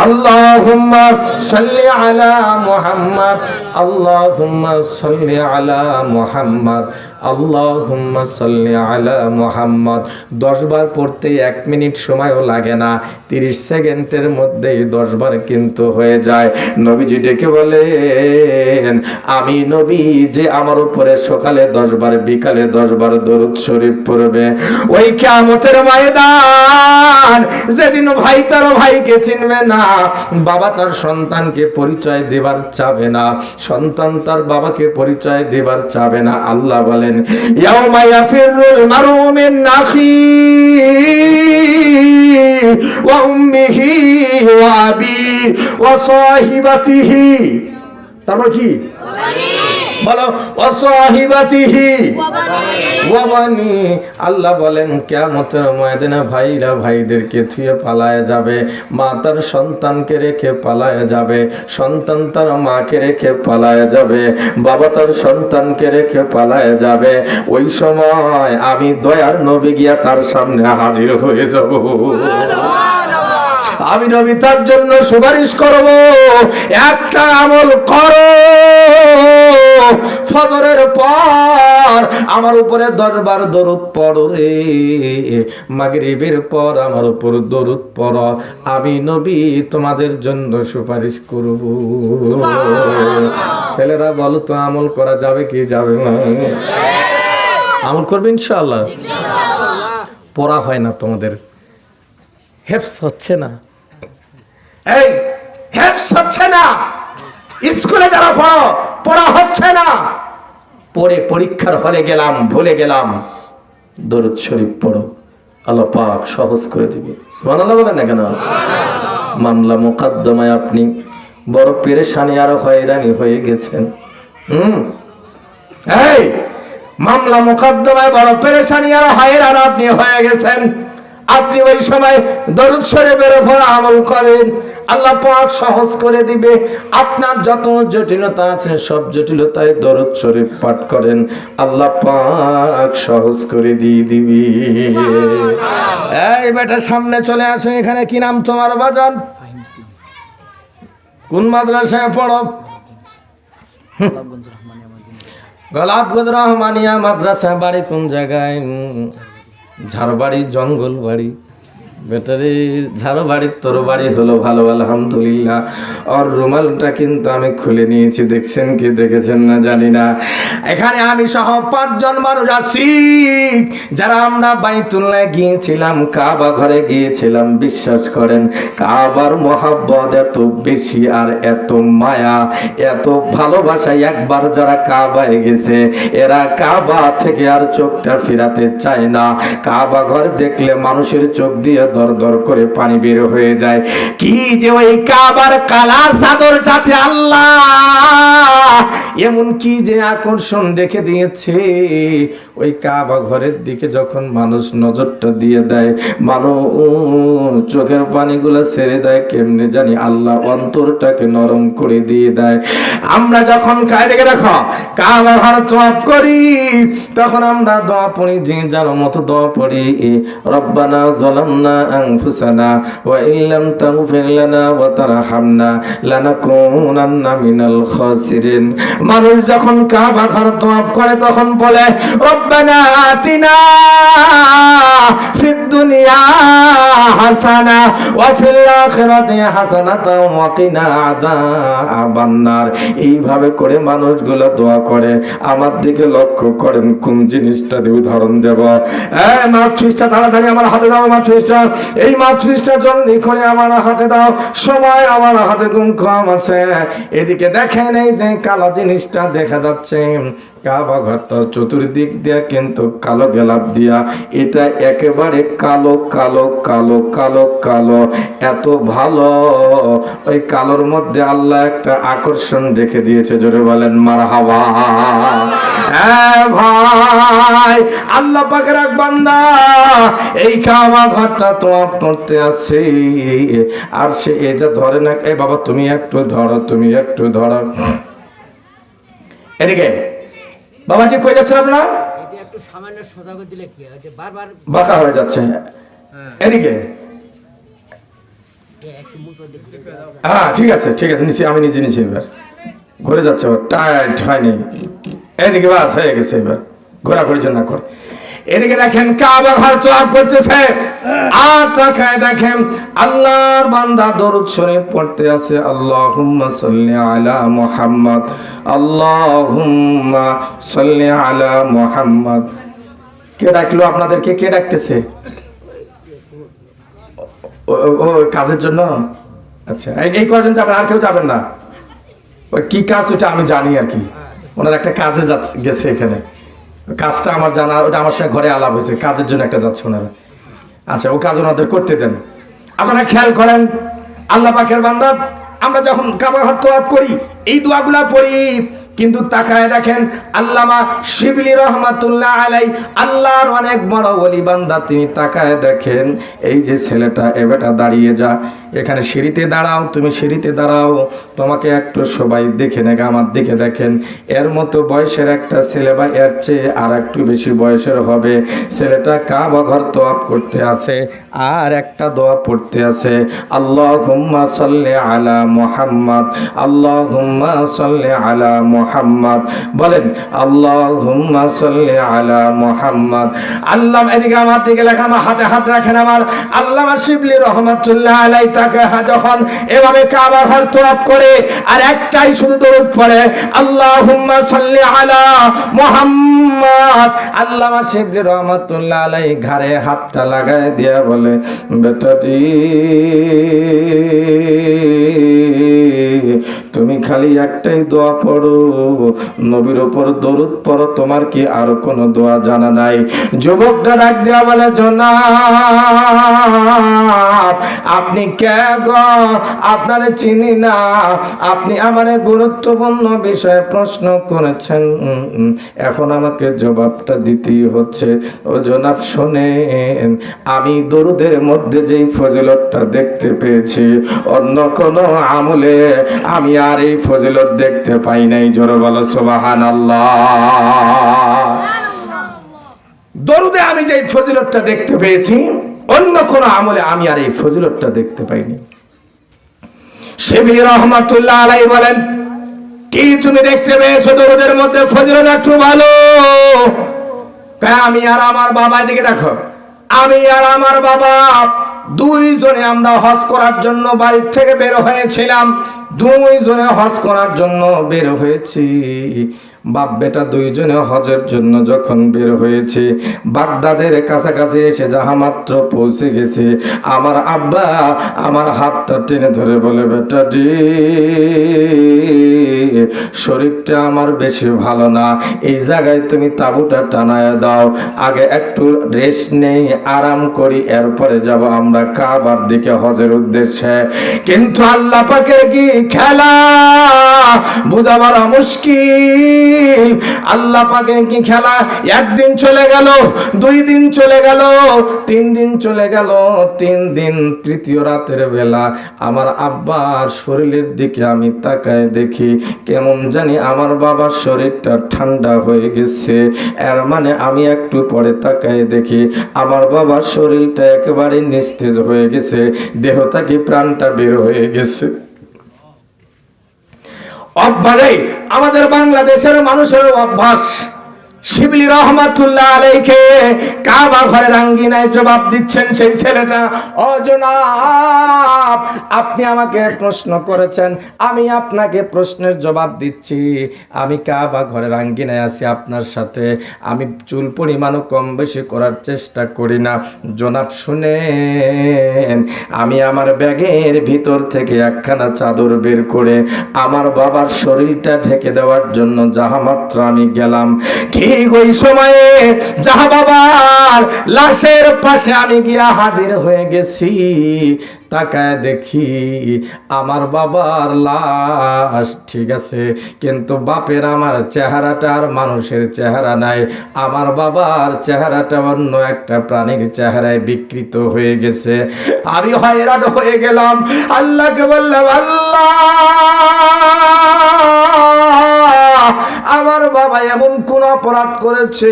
আল্লাহুম্মা সাল্লি আলা মুহাম্মদ, আল্লাহুম্মা সাল্লি আলা মুহাম্মদ, আল্লাহুম্মা সাল্লি আলা মুহাম্মদ। 10 বার পড়তে 1 মিনিট সময়ও লাগে না, 30 সেকেন্ডের মধ্যেই 10 বার কিন্তু হয়ে যায়। নবীজি ডেকে বলেন, আমি নবী যে আমার উপরে সকালে 10 বার, বিকালে 10 বার দরুদ শরীফ পড়বে, ওই কিয়ামতের ময়দান যেদিন ভাই তার ভাইকে চিনবে না, বাবা তার সন্তানকে পরিচয় দেবার চাবে না, সন্তান তার বাবাকে পরিচয় দেবার চাবে না। আল্লাহ বলেন, ইয়াউমা ইয়াফিরুল মারউ মিন আখিহি ওয়া উম্মিহি ওয়া আবি ওয়া সাহিবাতিহি, তারপর কি বলো, ওয়া সাহিবাতিহি ওয়া বানি। আল্লাহ বলেন কিয়ামতের ময়দানে ভাইরা ভাইদেরকে থুয়ে পালায় যাবে, মা তার সন্তানকে রেখে পালায় যাবে, সন্তান তার মাকে রেখে পালায় যাবে, বাবা তার সন্তানকে রেখে পালায় যাবে। ওই সময় আমি দয়ার নবী গিয়া তার সামনে হাজির হয়ে যাব। আমি নবী তার জন্য সুপারিশ করব, একটা আমল করো, ফজরের পর আমার উপরে 10 বার দরুদ পড়ো রে, মাগরিবের পর আমার উপর দরুদ পড়ো, আমি নবী তোমাদের জন্য সুপারিশ করব। ছেলেরা বলো তো আমল করা যাবে কি যাবে না? আমল করবে ইনশাআল্লাহ। পড়া হয় না তোমাদের, হেফজ হচ্ছে না, এই হেফজ হচ্ছে না, স্কুলে যারা পড়ো পড়া হচ্ছে না, পড়ে পরীক্ষার হলে গেলাম ভুলে গেলাম, দরুদ শরীফ পড়ো, আল্লাহ পাক সহজ করে দিবে। সুবহানাল্লাহ বলেন না কেন? মামলা মোকদ্দমায় আপনি বড় পেরেশানি আর হয়রানি হয়ে গেছেন। এই মামলা মোকদ্দমায় বড় পেরেশানি আর হয়রানি আপনি হয়ে গেছেন, আপনি ওই সময় দরুদ শরীফের উপর আমল করেন, আল্লাহ পাক সহজ করে দিবে। আপনার যত জটিলতা আছে সব জটিলতায় দরুদ শরীফ পাঠ করেন, আল্লাহ পাক সহজ করে দিয়ে দিবে। এই বেটা সামনে চলে আসো, এখানে কি নাম তোমার বাজান? কোন মাদ্রাসায় পড়ো? গোলাপগঞ্জ রহমানিয়া মাদ্রাসা। বাড়ি কোন জায়গায়? ঝাড়বাড়ি, জঙ্গল বাড়ি। বেটারে ঝাড়বাড়ির তোর বাড়ি হলো ভালো, আলহামদুলিল্লাহ। আর রুমালটা কিন্তু আমি খুলে নিয়েছি, দেখছেন কি দেখেছেন না জানি না। এখানে আমি সহ 5 জন মানুষ আছি যারা আমরা বাইতুল্লাহ গিয়েছিলাম, কাবা ঘরে গিয়েছিলাম। বিশ্বাস করেন কাবার মহাব্বত এত বেশি আর এত মায়া এত ভালোবাসা, একবার যারা কাবায় গেছে এরা কাবা থেকে আর চোখটা ফিরাতে চায় না। কাবা ঘর দেখলে মানুষের চোখ দিয়ে দর দর করে পানি বের হয়ে যায়। কি যে ওই কাবার কালা চাদরটাতে আল্লাহ এমন কি যে আকর্ষণ রেখে দিয়েছে, ওই কাবা ঘরের দিকে যখন মানুষ নজরটা দিয়ে দেয়, মানুষ চোখের পানিগুলো ছেড়ে দেয়, কেমনে জানি আল্লাহ অন্তরটাকে নরম করে দিয়ে দেয়। আমরা যখন কায় দেখে রাখো কাবা ঘর তওয়াফ করি, তখন আমরা দোয়া পড়ি, যে যার মতো দোয়া পড়ি, রব্বানা যালামনা আনফুসানা ওয়া ইল্লাম তাগফির লানা ওয়া তারহামনা লানাকুনান্না মিনাল খাসিরিন। মানুষ যখন কাবা ঘর তওয়াফ করে তখন বলে রব্বানা আতিনা ফিদ দুনিয়া হাসানা ওয়া ফিল আখিরাতি হাসানাতাও ওয়া কিনা আযাবান নার। এইভাবে করে মানুষগুলো দোয়া করে। আমার দিকে লক্ষ্য করেন কোন জিনিসটা দিয়ে উদাহরণ দেব। এই মাতৃষ্ঠা তাড়াতাড়ি আমার হাতে দাও, মাতৃষ্ঠা, এই মাতৃষ্ঠা জলদি করে আমার হাতে দাও, সময় আমার হাতে কম আছে। এদিকে দেখেন এই যে কালো জিনিসটা দেখা যাচ্ছে, কাবা ঘরটা চতুর্দিক দিয়া কিন্তু কালো গেলাপ দিয়া, এটা একেবারে কালো কালো কালো কালো কালো, এত ভালো। ওই কালোর মধ্যে আল্লাহ একটা আকর্ষণ রেখে দিয়েছে, জোরে বলেন মারহাবা। ভাই আল্লাহ পাকের এক বান্দা এই কাবা ঘরটা তওয়াফ করতে আসে, আর সে এটা ধরে না। এই বাবা তুমি একটু ধরো, তুমি একটু ধরো, এদিকে বাবাজি কই যাচ্ছেন আপনারা? এটা একটু সামান্য সোজা করে দিলে কি হয়, যে বারবার বাঁকা হয়ে যাচ্ছে। এদিকে একটু মুছো দেখতে। হ্যাঁ ঠিক আছে ঠিক আছে, নিচে আমি নিজে নিচে এবার ঘুরে যাচ্ছে, টাইট হয়নি। এদিকে বাস হয়ে গেছে, এবার ঘোরাঘুরির জন্য কর। এদিকে দেখেন কাবা ঘর তওয়াফ করতেছে, আর তাকায় দেখেন আল্লাহর বান্দা দরুদ শরীফ পড়তে আছে, আল্লাহুম্মা সাল্লি আলা মুহাম্মদ, আল্লাহুম্মা সাল্লি আলা মুহাম্মদ। কে ডাকলো আপনাদেরকে? কে ডাকতেছে? ও কাজের জন্য? আচ্ছা, এই কয়জন যাবেন, আর কেউ যাবেন না? ওই কি কাজ ওটা আমি জানি আর কি, ওনার একটা কাজে গেছে এখানে, কাজটা আমার জানা, ওটা আমার সঙ্গে ঘরে আলাপ হয়েছে, কাজের জন্য একটা যাচ্ছে ওনারা। আচ্ছা, ও কাজ ওনাদের করতে দেন। আপনারা খেয়াল করেন, আল্লাহ পাকের বান্দা আমরা যখন কাবা ঘর তওয়াফ করি এই দোয়াগুলা পড়ি, কিন্তু তাকায় দেখেন আল্লামা শিবলি রহমাতুল্লাহ আলাই, আল্লাহর অনেক বড় ওলি বান্দা, তিনি তাকায় দেখেন এই যে ছেলেটা, এ বেটা দাঁড়িয়ে যা, এখানে সিঁড়িতে দাঁড়াও, তুমি সিঁড়িতে দাঁড়াও, তোমাকে একটু সবাই দেখে নেগে আমার দিকে দেখেন। এর মতো বয়সের একটা ছেলে বা এর চেয়ে আর একটু বেশি বয়সের হবে, ছেলেটা কাবা ঘর তওয়াফ করতে আছে আর একটা দোয়া পড়তে আছে, আল্লাহুম্মা সাল্লি আলা মুহাম্মদ, আল্লাহুম্মা সাল্লি আলা মুহাম্মদ। বলেন আল্লাহুম্মা সাল্লি আলা মুহাম্মদ। আল্লাহ এদিকে আমার দিকে লেখা, আমার হাতে হাত রাখেন। আমার আল্লামা শিবলি রহমাতুল্লাহ আলাইহি তাকে যখন এভাবে কাবা ঘর তওয়াফ করে আর একটাই শুধু দরুদ পড়ে, আল্লাহুম্মা সাল্লি আলা মুহাম্মদ, আল্লামা শিবলি রহমাতুল্লাহ আলাইহি ঘাড়ে হাতটা লাগায় দিয়ে বলে, বেটাজি তুমি খালি একটাই দোয়া পড়ো, নবীর উপর দরুদ পড়ো, তোমার কি আর কোনো দোয়া জানা নাই? যুবকটা ডাক দেয়া বলে, জনাব আপনি কে গো? আপনারে চিনি না, আপনি আমারে গুরুত্বপূর্ণ বিষয়ে প্রশ্ন করেছেন, এখন আমাকে জবাবটা দিতেই হচ্ছে। ও জনাব শোনেন, আমি দরুদের মধ্যে যেই ফজিলতটা দেখতে পেয়েছি, অন্য কোন আমলে আমি আর এই ফজিলত দেখতে পাই নাই। জোরে বলো সুবহানাল্লাহ। দরুদে আমি যে ফজিলতটা দেখতে পেয়েছি, অন্য কোন আমলে আমি আর এই ফজিলতটা দেখতে পাইনি। শিবলি রহমাতুল্লাহ আলাইহি বলেন, কি তুমি দেখতে পেয়েছো দরুদের মধ্যে ফজিলত একটু ভালো? আমি আর আমার বাবা, দিকে দেখো, আমি আর আমার বাবা দুইজনে আমরা হজ করার জন্য বাড়ির থেকে বের হয়েছিলাম, দুইজনে হজ করার জন্য বের হয়েছি। বাপ বেটা দুইজনে হজের জন্য যখন বের হয়েছে, বাগদাদের কাছাকাছি এসে যাহা মাত্র পৌঁছে গেছে, আমার আব্বা আমার হাতটা টেনে ধরে বলে, বেটা জি শরীরটা আমার বেশি ভালো না, এই জায়গায় তুমি তাঁবুটা টানায় দাও, আগে একটু রেস্ট নেই, আরাম করি, এরপরে যাব আমরা কাবার দিকে হজের উদ্দেশ্যে। কিন্তু আল্লাহ পাকের কি খেলা, বুঝাবার মুশকিল। আল্লাহ পাকের কি খেলা, একদিন চলে গেল, 2 দিন চলে গেল, 3 দিন চলে গেল, 3 দিন, তৃতীয় রাতের বেলা আমার আব্বার শরীরের দিকে আমি তাকায় দেখি কেমন জানি আমার বাবার শরীরটা ঠান্ডা হয়ে গেছে। এর মানে আমি একটু পরে তাকায় দেখি আমার বাবার শরীরটা একেবারে নিস্তেজ হয়ে গেছে, দেহ থেকে প্রাণটা বের হয়ে গেছে। অভ্যাসে আমাদের বাংলাদেশের মানুষের অভ্যাস, শিবলি রহমাতুল্লাহ আলাইকে কাবা ঘরের আঙ্গিনায় জবাব দিচ্ছেন সেই ছেলেটা, ও জনাব আপনি আমাকে প্রশ্ন করেছেন, আমি আপনাকে প্রশ্নের জবাব দিচ্ছি। আমি কাবা ঘরের আঙ্গিনায় আছি আপনার সাথে, আমি চুল পরিমাণও কম বেশি করার চেষ্টা করি না। জনাব শুনেন, আমি আমার ব্যাগের ভিতর থেকে একখানা চাদর বের করে আমার বাবার শরীরটা ঢেকে দেওয়ার জন্য যাহা মাত্র আমি গেলাম, ঠিক ওই সময়ে যাহা বাবার লাশের পাশে আমি গিয়া হাজির হয়ে গেছি। তাকায় দেখি আমার বাবার লাশ ঠিক আছে, কিন্তু বাপের আমার চেহারাটা আর মানুষের চেহারা নাই, আমার বাবার চেহারাটা অন্য একটা প্রাণীর চেহারায় বিকৃত হয়ে গেছে। আমি হয়রান হয়ে গেলাম, আল্লাহকে বললাম, আল্লাহ আমার বাবা এমন কোন অপরাধ করেছে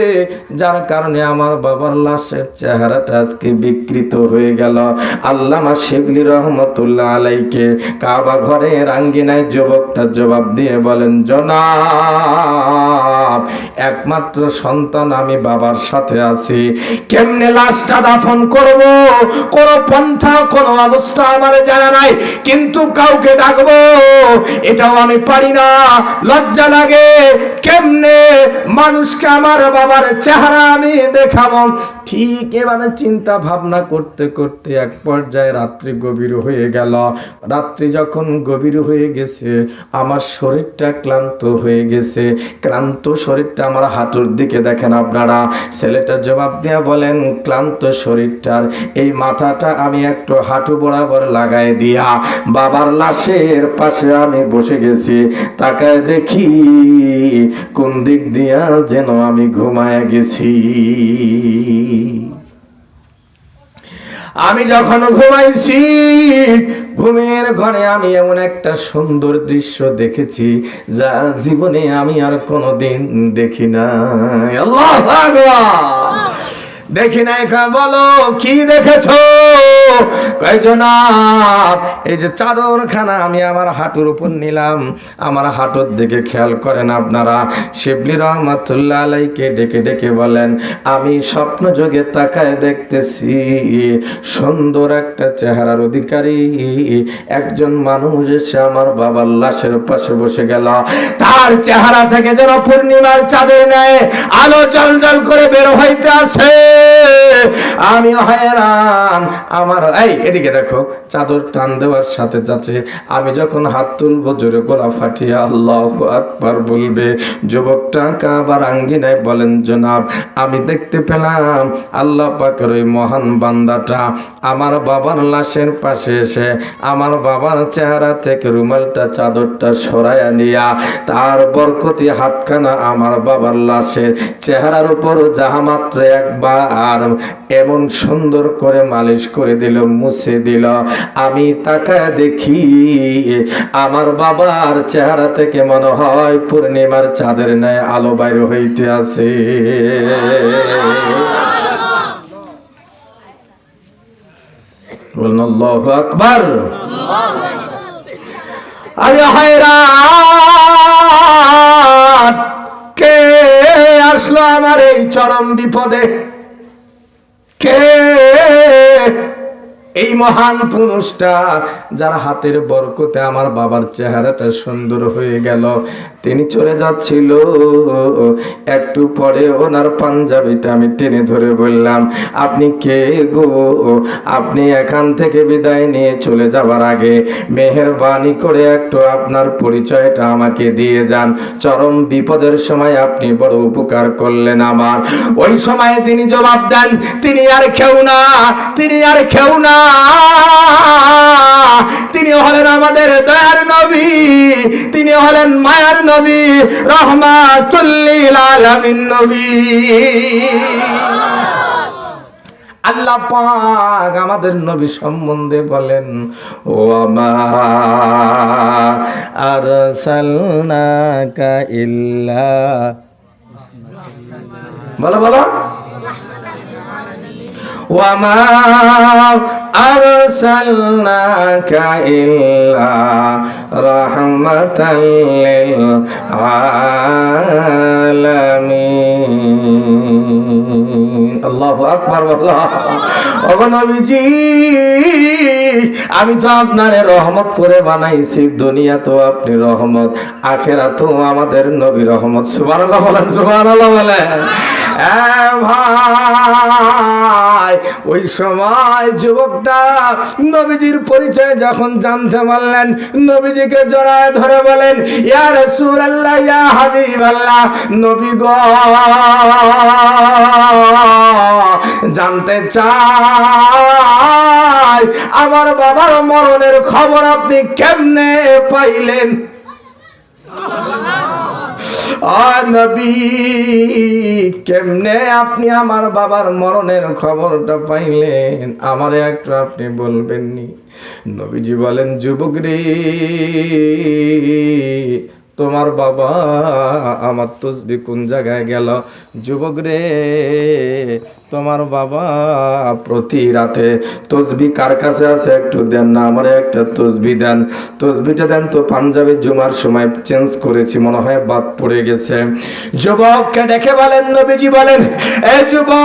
যার কারণে আমার বাবার লাশের চেহারাটা আজকে বিকৃত হয়ে গেল? আল্লামা শিবলি রহমাতুল্লাহ আলাইকে কাবা ঘরের আঙ্গিনায় যুবকটা জবাব দিয়ে বলেন, জনাব একমাত্র সন্তান আমি বাবার সাথে আছি, কেমনে লাশটা দাফন করব কোন পন্থা কোন অবস্থা আমার জানা নাই, কিন্তু কাউকে ডাকবো এটাও আমি পারি না, লজ্জা লাগে, কেমনে মানুষকে আমার বাবার চেহারা আমি দেখাবো। ঠিক এভাবে চিন্তা ভাবনা করতে করতে এক পর্যায়ে রাত্রি গভীর হয়ে গেল। রাত্রি যখন গভীর হয়ে গেছে, আমার শরীরটা ক্লান্ত হয়ে গেছে। ক্লান্ত শরীরটা আমার হাঁটুর দিকে দেখেন আপনারা। ছেলেটা জবাব দিয়া বলেন, ক্লান্ত শরীরটার এই মাথাটা আমি একটু হাঁটু বরাবর লাগাই দিয়া বাবার লাশের পাশে আমি বসে গেছি। তাকায় দেখি কোন দিক দিয়া যেন আমি ঘুমায় গেছি। আমি যখন ঘুমাইছি, ঘুমের ঘরে আমি এমন একটা সুন্দর দৃশ্য দেখেছি যা জীবনে আমি আর কোনোদিন দেখি নাই। আল্লাহু আকবার। দেখি নাই। বলো কি দেখেছো? কয়জনাব এই যে চাদরখানা আমি আমার হাঁটুর উপর নিলাম, আমার হাঁটুর দিকে খেয়াল করেন আপনারা। শিবলি রহমাতুল্লাহ আলাইকে ডেকে ডেকে বলেন, আমি স্বপ্ন যোগে তাকায় দেখতেছি সুন্দর একটা চেহারার অধিকারী একজন মানুষ এসে আমার বাবার লাশের পাশে বসে গেল। তার চেহারা থেকে যেন পূর্ণিমার চাঁদের ন্যায় আলো জ্বলজ্বল করে বের হইতে আসে। আমি হয়রান। আমার এই এদিকে দেখো, চাদর টান দেওয়ার সাথে যাচ্ছে আমি যখন হাত তুলবো জোরে গলা ফাটিয়ে আল্লাহু আকবার বলবে। যুবকটা কাবার আঙ্গিনায় বলেন, জনাব আমি দেখতে পেলাম আল্লাহ পাকের ওই মহান বান্দাটা আমার বাবার লাশের পাশে এসে আমার বাবার চেহারা থেকে রুমালটা চাদরটা সরাইয়া নিয়া তার বরকতি হাতখানা আমার বাবার লাশের চেহারার উপর যাহা মাত্র একবার এমন সুন্দর করে মালিশ করে দিল, মুছে দিল। আমি তাকায় দেখি আমার বাবার চেহারা থেকে মনে হয় পূর্ণিমার চাঁদের ন্যায় আলো বাইর হইতে আছে। বলুন আল্লাহু আকবার। আমি হয়রান, কে আসলো আমার এই চরম বিপদে? কে এই মহান পুরুষটা যার হাতের বরকতে আমার বাবার চেহারাটা সুন্দর হয়ে গেল? তিনি চলে যাচ্ছিল, একটু পরে ওনার পাঞ্জাবিটা আমি টেনে ধরে বললাম, আপনি কে গো? আপনি এখান থেকে বিদায় নিয়ে চলে যাবার আগে মেহেরবানি করে একটু আপনার পরিচয়টা আমাকে দিয়ে যান। চরম বিপদের সময় আপনি বড় উপকার করলেন আমার। ওই সময়ে তিনি জবাব দেন, তিনি আর কেউ না, তিনি আর কেউ না, তিনি হলেন আমাদের দয়ার নবী, তিনি হলেন মায়ার নবী, রহমাতুল লিল আলামিন নবী। আল্লাহ পাক আমাদের নবী সম্বন্ধে বলেন, ও আমা আরসালনাকা ইল্লা, বলো বলো, ওয়ামা আরসালনাকা ইল্লা রাহমাতাল লিল আলামিন। আল্লাহু আকবার। ওগো নবীজি, আমি তো আপনারে রহমত করে বানাইছি, দুনিয়া তো আপনি রহমত, আখিরাতেও আমাদের নবী রহমত। সুবহানাল্লাহ বলেন, সুবহানাল্লাহ বলেন। ভাই ওই সময় যুবকটা নবীজির পরিচয় যখন জানতে পারলেন, নবীজিকে জড়ায় ধরে বলেন, ইয়া রাসূলুল্লাহ, ইয়া হাবিবাল্লাহ, নবী গো, জানতে চাই আমার বাবার মরণের খবর আপনি কেমনে পাইলেন? নবী, কেমনে আপনি আমার বাবার মরণের খবরটা পাইলেন? আমারে একটু আপনি বলবেননি? নবীজি বলেন, যুবক রে, তোমার বাবা আমার তসবি কোন জায়গায় গেল? যুবক রে, তোমার বাবা প্রতি রাতে তসবি কার কাছে আছে একটু দেন না, আমার একটা তসবি দেন, তসবিটা দেন তো, পাঞ্জাবি জুমার সময় চেঞ্জ করেছি, মনে হয় বাদ পড়ে গেছে। যুবককে দেখে বলেন, নবীজি বলেন, এ যুবক,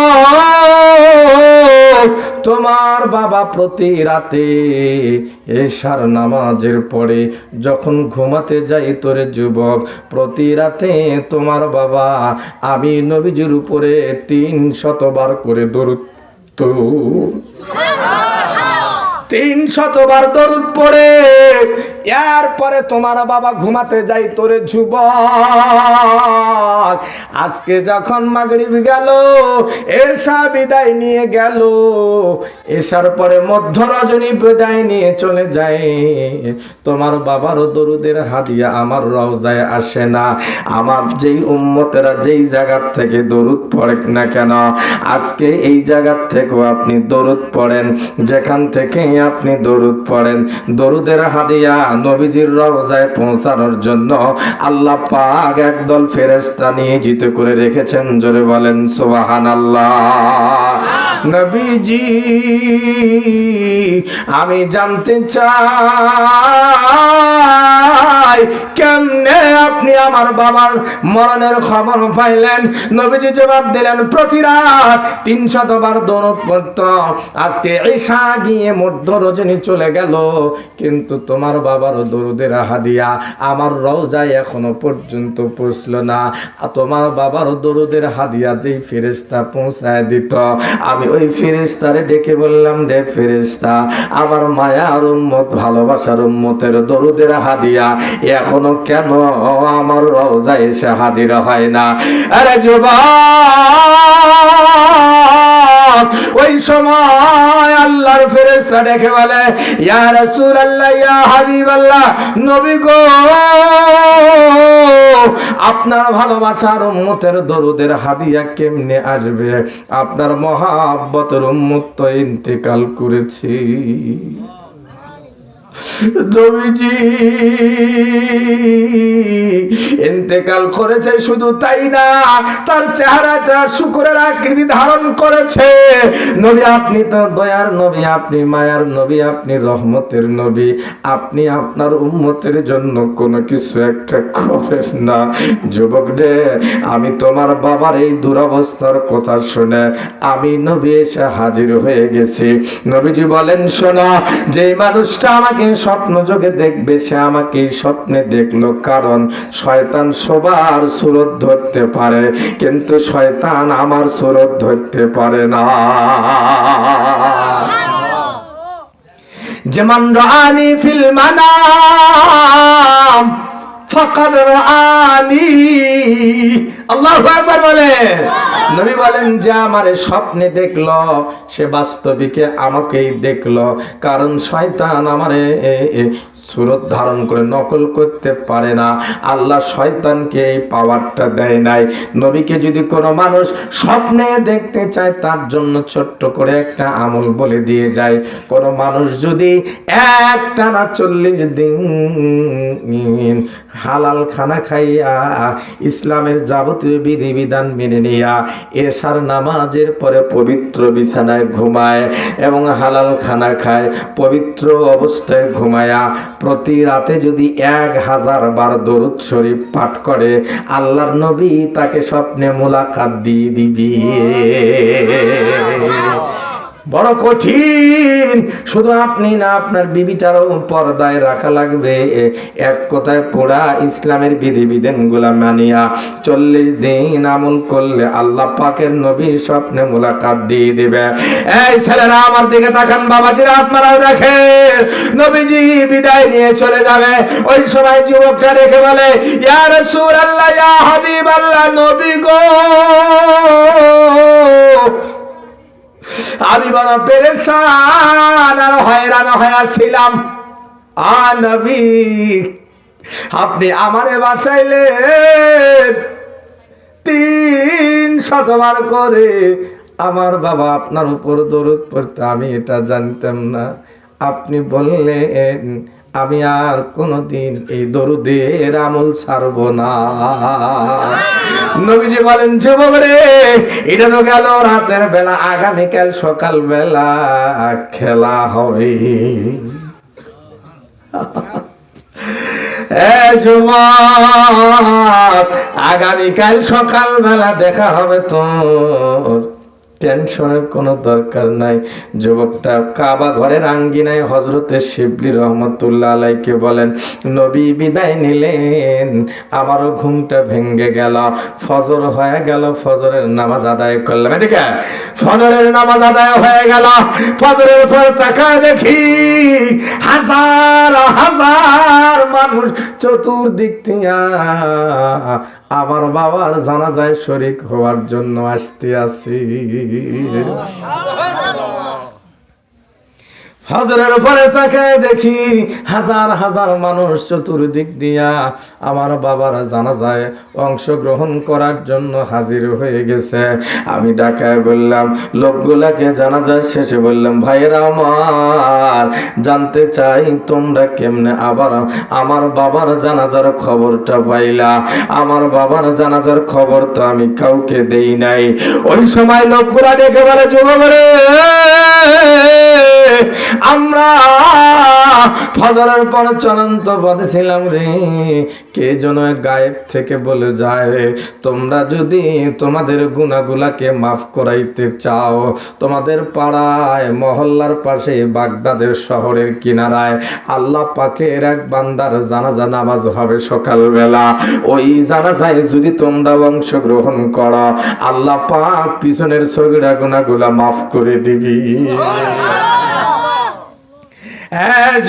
তোমার বাবা প্রতি রাতে এশার নামাজের পরে যখন ঘুমাতে যাই তোরে যুবক, প্রতি রাতে তোমার বাবা আমি নবীজির উপরে 300 বার করে দরুদ পড়ুন। 300 বার দরুদ পড়ে এরপরে তোমার বাবা ঘুমাতে যাই তোরে যুবক। আজকে যখন মাগরিব গেল, এশা বিদায় নিয়ে গেল, এশার পরে মধ্য রজনী বিদায় নিয়ে চলে যায়, তোমার বাবার দরুদের হাদিয়া আমার রওজায় আসে না। আমার যেই উম্মতেরা যেই জায়গার থেকে দরুদ পড়ে না কেন, আজকে এই জায়গার থেকেও আপনি দরুদ পড়েন। যেখান থেকে আপনি দরুদ পড়েন, দরুদের হাদিয়া নবীজির রওজায় পৌঁছানোর জন্য আল্লাহ পাক একদল ফেরেশতা নিয়োজিত করে রেখেছেন। জোরে বলেন সুবহানাল্লাহ। নবীজি, আমি জানতে চাই কেমনে আপনি আমার বাবার মরণের খবর পাইলেন? নবীজি জবাব দিলেন, প্রতি রাত 300 বার দরুদ পড়তাম। আজকে ঈশা গিয়ে মধ্য রজনী চলে গেল, কিন্তু তোমার বাবার দরুদের হাদিয়া আমার রওজায় এখনো পর্যন্ত পৌঁছলো না। আর তোমার বাবার দরুদের হাদিয়া যেই ফেরেশতা পৌঁছায় দিত, আমি ওই ফেরেশতারে ডেকে বললাম, রে ফেরেশতা, আমার মায়ার উম্মত, ভালোবাসার উম্মতের দরুদের হাদিয়া এখনো কেন আমার রওজায় এসে হাজির হয় না? আরে যুবক, ওই সময় আল্লাহর ফেরেশতা ডেকে বলে, ইয়া রাসূলুল্লাহ, ইয়া হাবিবাল্লাহ, নবী গো, আপনার ভালোবাসার উম্মতের দরুদের হাদিয়া কেমনে আসবে? আপনার মহাব্বতের উম্মত তো ইন্তেকাল করেছে। নবীজি ইন্তেকাল করেছে, শুধু তাই না, তার চেহারাটা শুকরের আকৃতি ধারণ করেছে। নবী, আপনি তো দয়ার নবী, আপনি মায়ার নবী, আপনি রহমতের নবী, আপনি আপনার উম্মতের জন্য কোনো কিছু একটা করেন না। যুবক রে, আমি তোমার বাবার এই দুরবস্থার কথা শুনে আমি নবী এসে হাজির হয়ে গেছি। নবীজি বলেন, শোনো, যেই মানুষটা আমাকে স্বপ্ন যোগে দেখবে, সে আমাকে স্বপ্নে দেখলো, কারণ শয়তান সবার সুরত ধরতে পারে, কিন্তু শয়তান আমার সুরত ধরতে পারে না। যেমন রানি ফিল মানাম ফাকাদ রানি। আল্লাহু আকবার বলে। নবী বলেন, যে আমারে স্বপ্নে দেখলো সে বাস্তবিকে আমাকেই দেখলো, কারণ শয়তান আমারে সুরত ধারণ করে নকল করতে পারে না। আল্লাহ শয়তানকে এই পাওয়ারটা দেয় নাই। নবীকে যদি কোনো মানুষ স্বপ্নে দেখতে চায়, তার জন্য ছোট্ট করে একটা আমল বলে দিয়ে যায়। কোনো মানুষ যদি একটানা 40 দিন হালাল খানা খাইয়া ইসলামের যাবতীয় বিধিবিধান মেনে নিয়া এশার নামাজের পরে পবিত্র বিছানায় ঘুমায় এবং হালাল খানা খায়, পবিত্র অবস্থায় ঘুমায়া প্রতি রাতে যদি 1000 বার দরুদ শরীফ পাঠ করে, আল্লাহর নবী তাকে স্বপ্নে মুলাকাত দিয়ে দিবে। বড় কঠিন। শুধু আপনি না, আপনার বিবিটারও পর্দায় রাখা লাগবে। এক কথায় পুরা ইসলামের বিধিবিধান গুলা মানিয়া 40 দিন আমল করলে আল্লাহ পাকের নবীর স্বপ্নে মুলাকাত দিয়ে দিবে। এই ছেলেরা আমার দিকে তাকান, বাবাজিরা আপনারাও দেখেন, নবীজি বিদায় নিয়ে চলে যাবে। ওই সময় যুবকটা রেখে বলে, ইয়া রাসূলুল্লাহ, ইয়া হাবিবাল্লাহ, নবী গো, আমি বড় পেরেশান আর হয়রান হয়েছিলাম। নবী, আপনি আমারে বাঁচাইলেন 300 বার করে। আমার বাবা আপনার উপর দরুদ পড়তে, আমি এটা জানতাম না। আপনি বললেন আমি আর কোনদিন এই দরুদের আমল ছাড়ব না। নবীজি বলেন, যুবক রে, এটা তো গেল রাতের বেলা, আগামীকাল সকাল বেলা খেলা হবে। যুবক, আগামীকাল সকাল বেলা দেখা হবে তোর টেনশনের কোনো দরকার নাই। যুবকটা কাবা ঘরের আঙ্গিনায় হযরতে শিবলি রহমতুল্লাহ আলাইকে বলেন, নবী বিদায় নিলেন, আমারও ঘুমটা ভেঙে গেল, ফজর হয়ে গেল, ফজরের নামাজ আদায় করলাম। এদিকে ফজরের নামাজ আদায় হয়ে গেল, ফজরের পর তাকায় দেখি হাজার হাজার মানুষ চতুর্দিক থেকে আমার বাবার জানাজায় শরীক হওয়ার জন্য আসতে আসি। ফজরের পরে তাকায় দেখি হাজার হাজার মানুষ চতুর্দিক দিয়া আমার বাবার জানাজায় অংশগ্রহণ করার জন্য হাজির হয়ে গেছে। আমি ডাকায় বললাম লোকগুলাকে, জানাজার শেষে বললাম, ভাইয়েরা আমার, জানতে চাই তোমরা কেমনে আবার আমার বাবার জানাজার খবরটা পাইলা? আমার বাবার জানাজার খবর তো আমি কাউকে দেই নাই। ওই সময় লোকগুলা ডেকে বলে, যুবকরে, আমরা ফজরের পর চলন্ত পথে ছিলাম রে, কে যেন গায়েব থেকে বলে যায়, তোমরা যদি তোমাদের গুনাহগুলাকে মাফ করাইতে চাও, তোমাদের পাড়ায় মহল্লার পাশে বাগদাদের শহরের কিনারায় আল্লাহ পাকের এক বান্দার জানাজা নামাজ হবে সকালবেলা। ওই জানাজায় যদি তোমরা অংশগ্রহণ করো, আল্লাহ পাক পিছনের সগীরা গুনাহগুলা মাফ করে দিবি।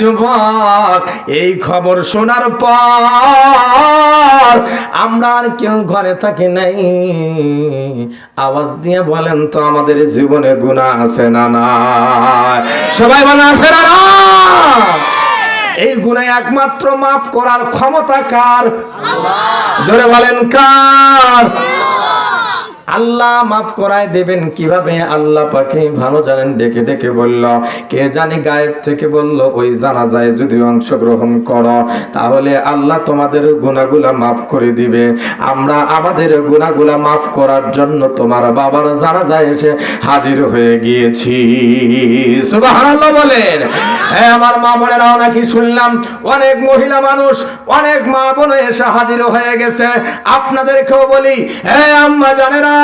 যুবক, এই খবর শোনার পর আমরা আর কেউ ঘরে থাকি নাই। আওয়াজ দিয়ে বলেন তো, আমাদের জীবনে গুনাহ আছে না নাই? সবাই বলে আছে না না? এই গুনাহ একমাত্র মাফ করার ক্ষমতা কার? জোরে বলেন কার? আল্লাহ মাফ করায় দেবেন কিভাবে আল্লাহ পাকে ভালো জানেন। ডেকে ডেকে বলল, কে জানি গায়েব থেকে বলল, ওই জানাজায় যদি অংশগ্রহণ করো তাহলে আল্লাহ তোমাদের গুনাহগুলা মাফ করে দিবে। আমরা আমাদের গুনাহগুলা মাফ করার জন্য তোমার বাবার জানাজায় এসে হাজির হয়ে গিয়েছি। সুবহানাল্লাহ বলেন। আমার মা বোনেরাও নাকি শুনলাম অনেক মহিলা মানুষ, অনেক মা বোন এসে হাজির হয়ে গেছে। আপনাদেরকেও বলি, আম্মা জানেরা,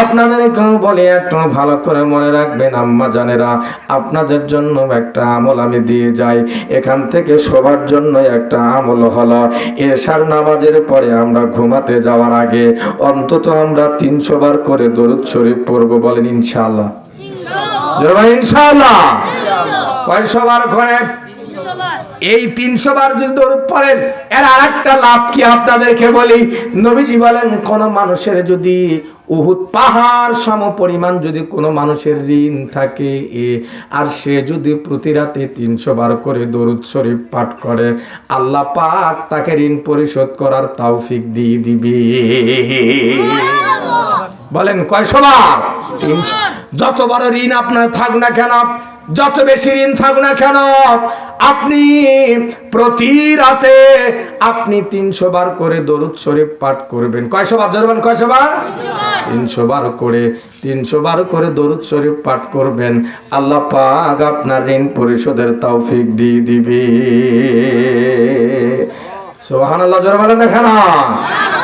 আপনাদেরকেও বলি, একটু ভালো করে মনে রাখবেন আম্মা জানেরা, আপনাদের জন্য একটা আমল আমি দিয়ে যাই। এখান থেকে সবার জন্য একটা আমল হলো, এশার নামাজের পরে আমরা ঘুমাতে যাওয়ার আগে অন্তত আমরা 300 বার করে দরুদ শরীফ পড়ব। বলেন ইনশাআল্লাহ? ইনশাআল্লাহ। কয়শো বার করে? এই 300 বার যদি দরুদ পড়েন, এর আরেকটা লাভ কি আপনাদেরকে বলি। নবীজি বলেন, কোন মানুষের যদি উহুদ পাহাড় সম পরিমাণ যদি কোনো মানুষের ঋণ থাকে, আর সে যদি প্রতি রাতে 300 বার করে দরুদ শরীফ পাঠ করে, আল্লাহ পাক তাকে ঋণ পরিশোধ করার তৌফিক দিয়ে দিবে। বলেন কয়শো বার? 300। যত বড় ঋণ আপনার থাক না কেন, যত বেশি ঋণ থাক না কেন, আপনি প্রতি রাতে আপনি 300 বার করে দরুদ শরীফ পাঠ করবেন। কয়শো বার? জরবেন কয়শো বার? 300 বার করে 300 বার করে দরুদ শরীফ পাঠ করবেন, আল্লাহ পাক আপনার ঋণ পরিশোধের তৌফিক দিয়ে দিবে। সুবহানাল্লাহ। জোরে বলেন না কেন?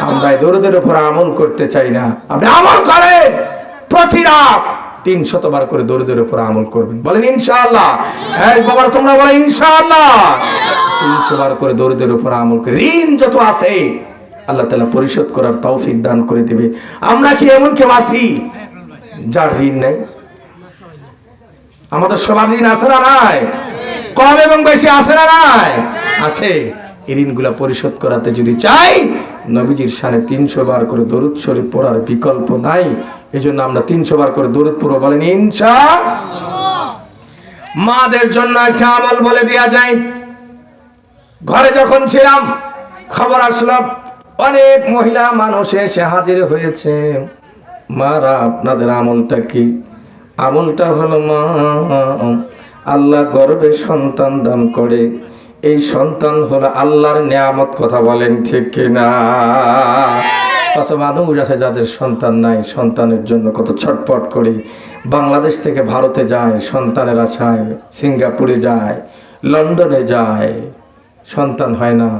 আমরা দরুদের উপর আমল করতে চাই না। আপনি আমল করেন, প্রতি রাত 300 বার করে দরুদের উপর আমল করবেন। বলেন ইনশাআল্লাহ। এই বাবা তোমরা বলো ইনশাআল্লাহ। 300 বার করে দরুদের উপর আমল করে ঋণ যত আছে আল্লাহ তাআলা পরিশোধ করার তৌফিক দান করে দিবে। আমরা কি এমন কেউ আছি যার ঋণ নাই? আমাদের সবার ঋণ আছে না নাই? কম এবং বেশি আছে না নাই? আছে। এই ঋণগুলা পরিশোধ করাতে যদি চাই, নবীজির শানে 300 বার করে দরুদ শরীফ পড়ার বিকল্প নাই। এজন্য আমরা 300 বার করে দরুদ পড়ব। বলেন ইনশাআল্লাহ। মাদের জন্য একটা আমল বলে দেয়া যায়। ঘরে যখন ছিলাম, খবর আসলো অনেক মহিলা মানুষ এসে হাজির হয়েছে। মারা, আপনাদের আমলটা কি? আমলটা হলো, মা, আল্লাহ গর্ভে সন্তান দান করে। এই সন্তান হলো আল্লাহর নিয়ামত। কথা বলেন ঠিক কিনা? কত মানুষ আছে যাদের সন্তান নাই, সন্তানের জন্য কত ছটপট করে বাংলাদেশ থেকে ভারতে যায় সন্তানের আশায়, সিঙ্গাপুরে যায়, লন্ডনে যায়, সন্তান হয় না।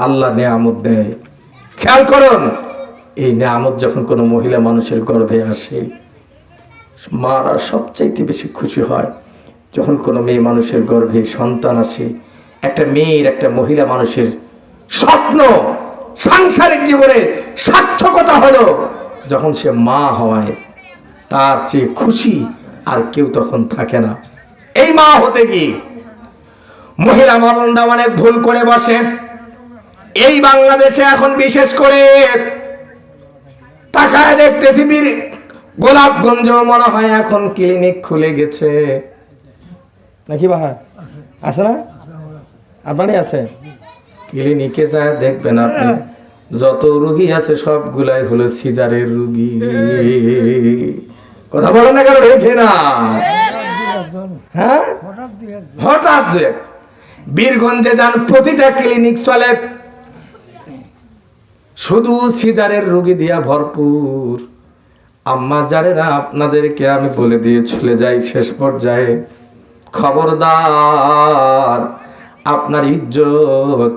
আল্লাহ নিয়ামত দেয়। খেয়াল করুন, এই নিয়ামত যখন কোনো মহিলা মানুষের গর্ভে আসে, মারা সবচাইতে বেশি খুশি হয় যখন কোনো মেয়ে মানুষের গর্ভে সন্তান আসে। একটা মেয়ের, একটা মহিলা মানুষের স্বপ্ন, সাংসারিক জীবনে সার্থকতা হলো যখন সে মা হয়। তার চেয়ে খুশি আর কেউ তখন থাকে না। এই মা হতে গিয়ে মহিলা মা-বোনরা অনেক ভুল করে বসে। এই বাংলাদেশে এখন বিশেষ করে তাকায় দেখতেছি গোলাপগঞ্জ মনে হয় এখন ক্লিনিক খুলে গেছে নাকি? বাহা আছে না? আপনারই আছে? ক্লিনিকে যায় দেখবেন আপনি, যত রুগী আছে সবগুলাই হলো সিজারের রুগী। কথা বলেন না, কেন রেখে না? হ্যাঁ, হঠাৎ দেখ বীরগঞ্জে যান, প্রতিটা ক্লিনিক চলে শুধু সিজারের রুগী দিয়া ভরপুর। আম্মা জানেরা, আপনাদেরকে আমি বলে দিয়ে চলে যাই শেষ পর্যায়ে, খবরদার, আপনার ইজ্জত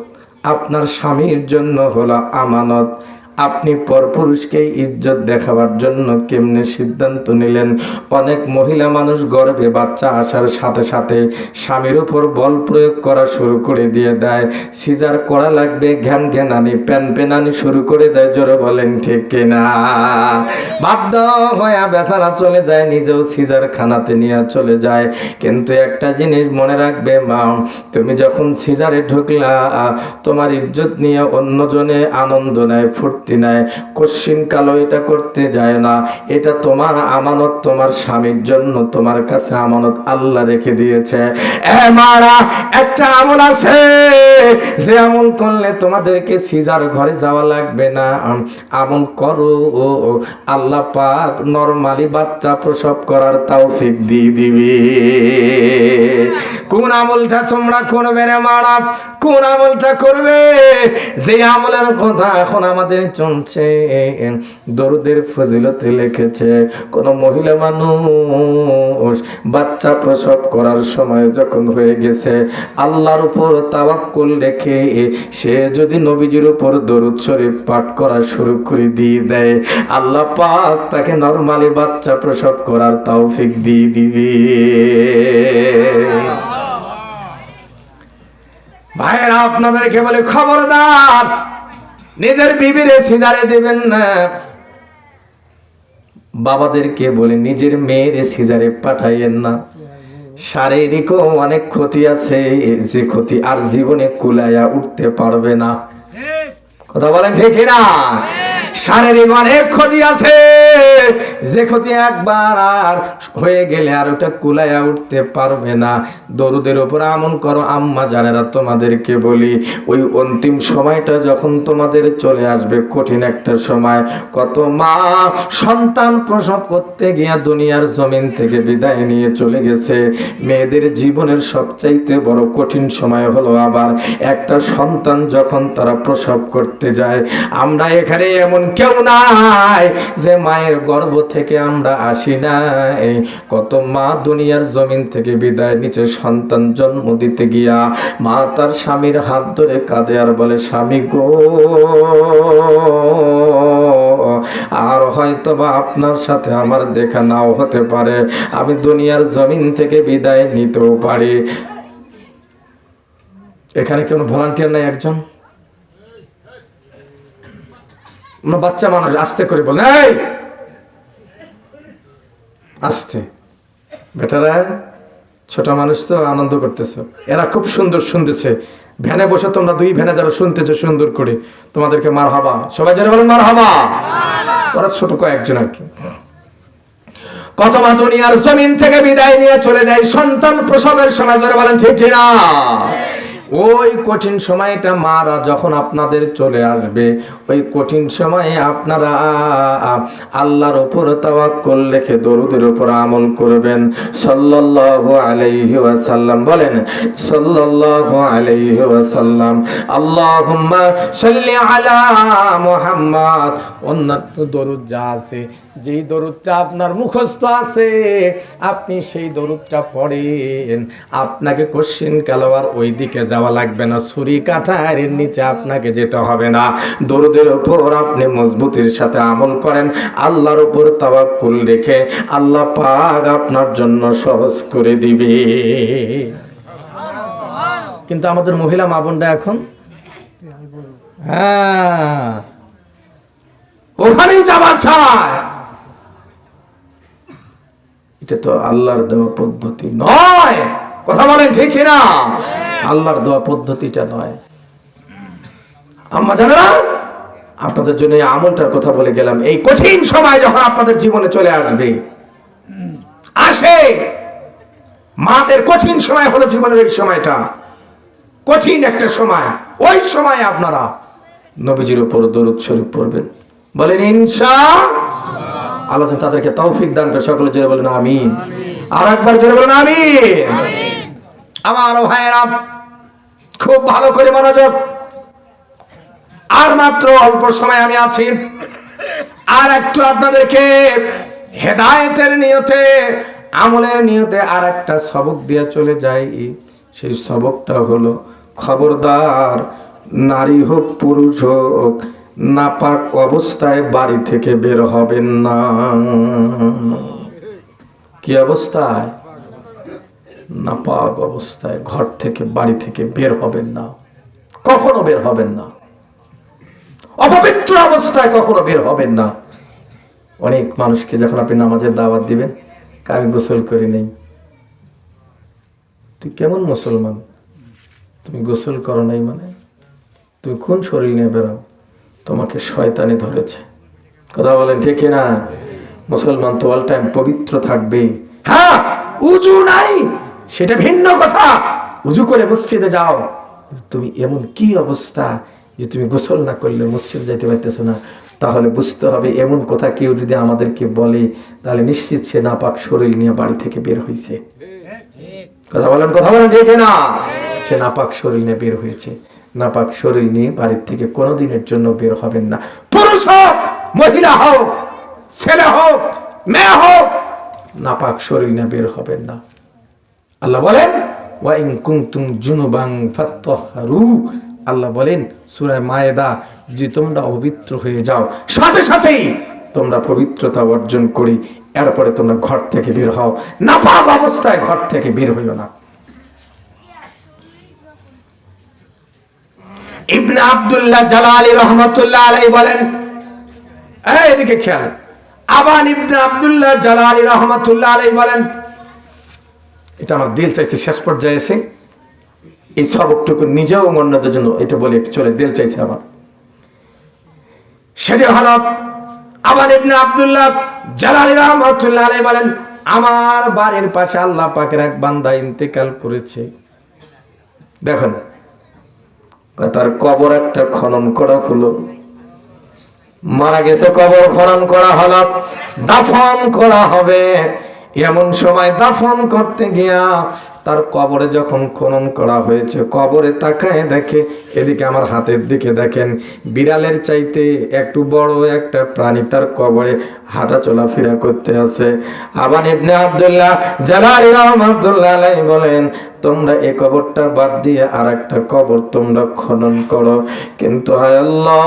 আপনার স্বামীর জন্য হলো আমানত। আপনি পরপুরুষকে ইজ্জত দেখাবার জন্য কেমনে সিদ্ধান্ত নিলেন? অনেক মহিলা মানুষ গর্ভে বাচ্চা আসার সাথে সাথে স্বামীর উপর বল প্রয়োগ করা শুরু করে দিয়ে দেয়। সিজার করা লাগবে, ঘ্যান ঘ্যানানি প্যান পেনানি শুরু করে দেয়। জোরে বলেন ঠিক কিনা? বাধ্য হয়ে বেচারা চলে যায়, নিজেও সিজার খানাতে নিয়ে চলে যায়। কিন্তু একটা জিনিস মনে রাখবে মা, তুমি যখন সিজারে ঢুকলা, তোমার ইজ্জত নিয়ে অন্যজনে আনন্দ নেয়, ফুর্তি নেয়, কোশ্চিন কালো এটা করতে যায় না। এটা তোমার আমানত, তোমার স্বামীর জন্য তোমার কাছে আমানত আল্লাহ রেখে দিয়েছে। মারা, একটা আমল আছে যে আমল করলে তোমাদেরকে সিজার ঘরে যাওয়া লাগবে না। আমল করো, আল্লাহ পাক নরমালি বাচ্চা প্রসব করার তৌফিক দিয়ে দিবে। কোন আমলটা তোমরা করবে রে মারা? কোন আমলটা করবে? যে আমলের কথা এখন আমাদের চলছে, দরুদের ফজিলতে লিখেছে, কোন মহিলা মানুষ বাচ্চা প্রসব করার সময় যখন হয়ে গেছে, আল্লাহর উপর তাওয়াক্কুল রেখে সে যদি নবীজির উপর দরুদ শরীফ পাঠ করা শুরু করে দিয়ে দেয়, আল্লাহ পাক তাকে নরমালি বাচ্চা প্রসব করার তৌফিক দিয়ে দিবে। ভাইয়েরা, আপনাদেরকে বলে খবরদার, নিজের বিবিরে সিজারে দেবেন না। বাবাদেরকে বলে নিজের মেয়েরে সিজারে পাঠাইয়েন না। শারীরিকও অনেক ক্ষতি আছে, যে ক্ষতি আর জীবনে কুলাইয়া উঠতে পারবে না। কথা বলেন ঠিক না? শারীরিক অনেক ক্ষতি আছে, যে ক্ষতি একবার আর হয়ে গেলে আর ওটা কুলাইয়া উঠতে পারবে না। দরুদের উপর আমল করো। আম্মা জানেরা, তোমাদেরকে বলি, ওই অন্তিম সময়টা যখন তোমাদের চলে আসবে, কঠিন একটা সময়। কত মা সন্তান প্রসব করতে গিয়া দুনিয়ার জমিন থেকে বিদায় নিয়ে চলে গেছে। মেয়েদের জীবনের সবচাইতে বড় কঠিন সময় হলো আবার একটা সন্তান যখন তারা প্রসব করতে যায়। আমরা এখানে এমন কেউ নাই যে মায়ের গর্ভ থেকে আমরা আসি নাই। কত মা দুনিয়ার জমিন থেকে বিদায় নিচে সন্তান জন্ম দিতে গিয়া মা তার স্বামীর হাত ধরে কাঁদে আর বলে, স্বামী গো, আর হয়তো বা আপনার সাথে আমার দেখা নাও হতে পারে, আমি দুনিয়ার জমিন থেকে বিদায় নিতেও পারি। এখানে কোনো ভলান্টিয়ার নাই? একজন বাচ্চা মানুষ আস্তে করে বলে, এই আস্তে, বেটারা ছোট মানুষ তো আনন্দ করতেছো, এরা খুব সুন্দর শুনতেছে। ভ্যানে বসে তোমরা দুই ভ্যানে যারা শুনতেছো সুন্দর করে, তোমাদেরকে মার হাবা, সবাই যারা বলেন মার হাবা। ওরা ছোট কয়েকজন আর কি। কত মা দুনিয়ার জমিন থেকে বিদায় নিয়ে চলে যায় সন্তান প্রসবের সময়, যারা বলেন ঠিক না? ওই কঠিন সময়টা মারা যখন আপনাদের চলে আসবে, ওই কঠিন সময়ে আপনারা আল্লাহর উপর তাওয়াক্কুল রেখে দরুদের উপর আমল করবেন। সাল্লাল্লাহু আলাইহি ওয়াসাল্লাম বলেন, সাল্লাল্লাহু আলাইহি ওয়াসাল্লাম, আল্লাহুম্মা সাল্লি আলা মুহাম্মদ। অন্যান্য দরুদ যা আছে, যেই দরুদটা আপনার মুখস্থ আছে, আপনি সেই দরুদটা পড়েন। আপনাকে কোশ্চিন কালো আর ওই দিকে যাওয়া যাওয়া লাগবে না, ছুরি কাঁটারের নিচে আপনাকে যেতে হবে না। দরুদের উপর আপনি মজবুতির সাথে আমল করেন, আল্লাহর উপর তাওয়াক্কুল রেখে আল্লাহ পাক আপনার জন্য সহজ করে দিবে। কিন্তু আমাদের মহিলা মা বোনরা এখন হ্যাঁ ওখানেই যাওয়া চায়। এটা তো আল্লাহর দেওয়া পদ্ধতি নয়, কথা বলেন ঠিক না? আল্লাহর দেওয়া পদ্ধতিটা নয়। আম্মা জানেরা, আপনাদের জন্য এই আমলটার কথা বলে গেলাম। এই কঠিন সময় যখন আপনাদের জীবনে চলে আসবে, আসে মাদের কঠিন সময় হলো জীবনের এই সময়টা, কঠিন একটা সময়। ওই সময় আপনারা নবীজির উপর দরুদ শরীফ পড়বেন, বলেন ইনশাআল্লাহ। আল্লাহ তাদেরকে তৌফিক দান করে। সকলে জোরে বলেন আমিন। আর একবার জোরে বলেন আমিন। আমার ভাইয়েরা, খুব ভালো করে মনোযোগ। আর মাত্র অল্প সময় আমি আছি। আর একটু আপনাদেরকে হেদায়েতের নিয়তে, আমলের নিয়তে আর একটা সবক দিয়ে চলে যাই। সেই সবকটা হলো, খবরদার নারী হোক পুরুষ হোক নাপাক অবস্থায় বাড়ি থেকে বের হবেন না। কি অবস্থায়? নাপাক অবস্থায় ঘর থেকে বাড়ি থেকে বের হবেন না, কখনো বের হবেন না। অপবিত্র অবস্থায় কখনো বের হবেন না। অনেক মানুষকে যখন আপনি নামাজের দাওয়াত দিবেন, আমি গোসল করি নাই। তুই কেমন মুসলমান? তুমি গোসল করো নাই মানে তুমি কোন শরীর নিয়ে বেরো? তোমাকে শয়তানি ধরেছে। কথা বলেন ঠিক না? মুসলমান তো অল টাইম পবিত্র থাকবে। হ্যাঁ, উজু নাই সেটা ভিন্ন কথা, উজু করে মসজিদে যাও। তুমি এমন কি অবস্থা যে তুমি গোসল না করলে মসজিদ যাইতে পারতেছো না, তাহলে বুঝতে হবে এমন কথা কেউ যদি আমাদেরকে বলে, তাহলে নিশ্চিত সে নাপাক শরীর নিয়ে বাড়ি থেকে বের হয়েছে। কথা বলেন ঠিক না? সে নাপাক শরীর নিয়ে বের হয়েছে। নাপাক শরীর নিয়ে বাড়ির থেকে কোনোদিনের জন্য বের হবেন না। পুরুষ হোক, মহিলা হোক, ছেলে হোক, মেয়ে হোক, নাপাক শরীর নিয়ে বের হবেন না। আল্লাহ বলেন ওয়া ইন কুনতুম জুনুবান ফাত্তাহহারু। আল্লাহ বলেন সূরা মায়েদা, যদি তোমরা অপবিত্র হয়ে যাও, সাথে সাথেই তোমরা পবিত্রতা অর্জন করি, এরপরে তোমরা ঘর থেকে বের হও। নাপাক অবস্থায় ঘর থেকে বের হইও না। ইবনে আব্দুল্লাহ জালালি রহমাতুল্লাহ আলাইহি বলেন, এদিকে খেয়াল, আবান ইবনে আব্দুল্লাহ জালালি রহমাতুল্লাহ আলাইহি বলেন, এটা আমার দিল চাইছে শেষ পর্যায়ে এসে এই সবকটুকু নিজেও অন্যদের জন্য এটা বলে একটু চলে দিল চাইছে আমার। সেটা হলো আবান ইবনে আব্দুল্লাহ জালালি রহমাতুল্লাহ আলাইহি বলেন, আমার বাড়ির পাশে আল্লাহ পাকের এক বান্দা ইন্তেকাল করেছে। দেখুন, তার কবর একটা খনন করা হলো, মারা গেছে, কবর খনন করা হলো, দাফন করা হবে। এমন সময় দাফন করতে গিয়া তার কবরে যখন খনন করা হয়েছে, কবরে তাকায় দেখে, এদিকে আমার হাতের দিকে দেখেন, বিড়ালের চাইতে একটু বড় একটা প্রাণী তার কবরে হাঁটা চলাফেরা করতে আছে। আবার ইবনে আব্দুল্লাহ জালালি রাহমাতুল্লাহ আলাইহি বলেন, তোমরা এই কবরটা বাদ দিয়ে আর একটা কবর তোমরা খনন করো। কিন্তু হায় আল্লাহ,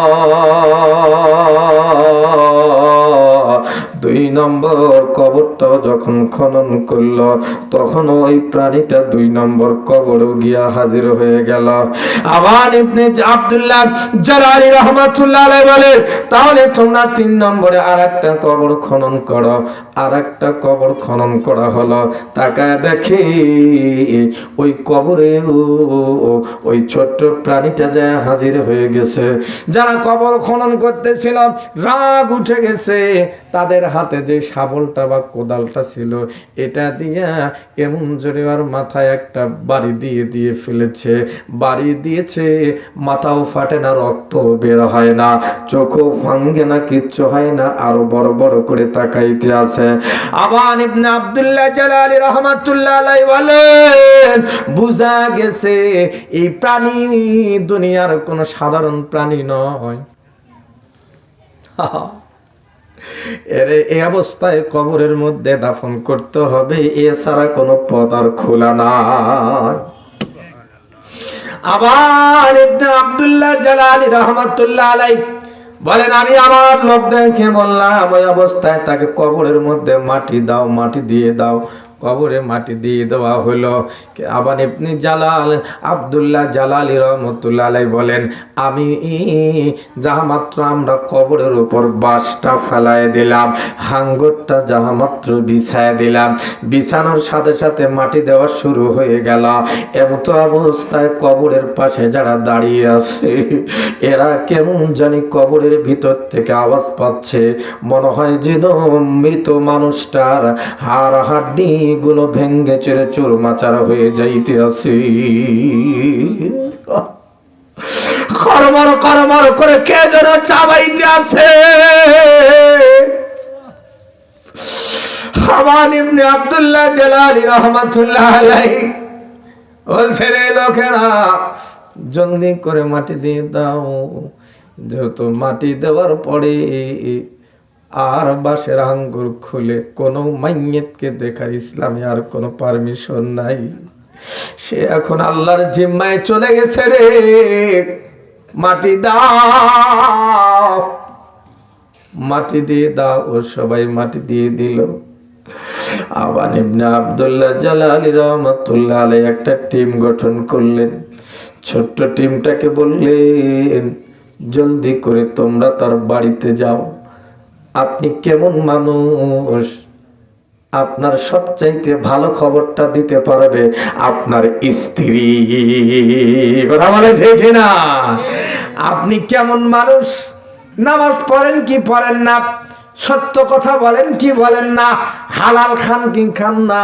2 নম্বর কবরটাও যখন খনন করলো, তখন ওই প্রাণীটা 2 নম্বর কবরেও গিয়া হাজির হয়ে গেল। আবার ইবনে আব্দুল্লাহ জালালি রাহমাতুল্লাহ আলাইহি বলে, তাহলে তোমরা 3 নম্বরে আর একটা কবর খনন করো। আর একটা কবর খনন করা হলো, তাকায় দেখে ওই কবরে ওই ছোট্ট প্রাণীটা যায় হাজির হয়ে গেছে। যারা কবর খনন করতেছিল রাগ উঠে গেছে, তাদের হাতে যে শাবলটা বা কোদালটা ছিল, এটা দিয়া এমন জোরে আর মাথায় একটা বাড়ি দিয়ে ফেলেছে। বাড়ি দিয়েছে, মাথাও ফাটে না, রক্ত বের হয় না, চোখও ভাঙ্গে না, কিচ্ছু হয় না, আরো বড় বড় করে তাকাইতে আছে। আবান ইবনে আব্দুল্লাহ জালালি রাহমাতুল্লাহ আলাইহি বলেন, বুঝা গেছে এই প্রাণী দুনিয়ার কোনো সাধারণ প্রাণী নয়। এর এই অবস্থায় কবরের মধ্যে দাফন করতে হবে, এছাড়া কোনো পথ আর খোলা নাই। আবার ইবনে আব্দুল্লাহ জালালি রাহমাতুল্লাহ আলাইহি বলেন, আমি আমার লোকদেরকে বললাম ওই অবস্থায় তাকে কবরের মধ্যে মাটি দাও, মাটি দিয়ে দাও। কবরে মাটি দিয়ে দেওয়া হলো। আবার ইবনে জালাল আব্দুল্লাহ জালালি রহমতুল্লাহ আলাইহি বলেন, আমি যাহা মাত্র আমরা কবরের উপর বাঁশটা ফেলায় দিলাম, হাঙ্গরটা যাহা মাত্র বিছায় দিলাম, বিছানোর সাথে সাথে মাটি দেওয়া শুরু হয়ে গেল। এমতো অবস্থায় কবরের পাশে যারা দাঁড়িয়ে আছে এরা কেমন জানি কবরের ভিতর থেকে আওয়াজ পাচ্ছে, মনে হয় যেন মৃত মানুষটার হাড় হাড্ডি গুলো ভেঙ্গে চেড়ে চুরমাচার হয়ে যাইতে আছে। খরমর খরমর করে কে যেন চাবাইতে আছে। হামান ইবনে আব্দুল্লাহ জালালি রাহমাতুল্লাহ আলাইহি বলছে, রে লোকেরা জলদি করে মাটি দিয়ে দাও। যেহেতু মাটি দেওয়ার পরে আর বাঁশের আঙ্গুর খুলে কোনো মাইয়েতকে দেখার ইসলামে আর কোনো পারমিশন নাই। সে এখন আল্লাহর জিম্মায় চলে গেছে। রে মাটি দাও, মাটি দিয়ে দাও। ও সবাই মাটি দিয়ে দিল। আবার ইবনে আব্দুল্লাহ জালালি রাহমাতুল্লাহ আলাইহি একটা টিম গঠন করলেন। ছোট্ট টিমটাকে বললেন, জলদি করে তোমরা তার বাড়িতে যাও। আপনি কেমন মানুষ, আপনার সবচাইতে ভালো খবরটা দিতে পারবে আপনার স্ত্রী। কথা বলে ঠিক না? আপনি কেমন মানুষ, নামাজ পড়েন কি পড়েন না, সত্য কথা বলেন কি বলেন না, হালাল খান কি খান না,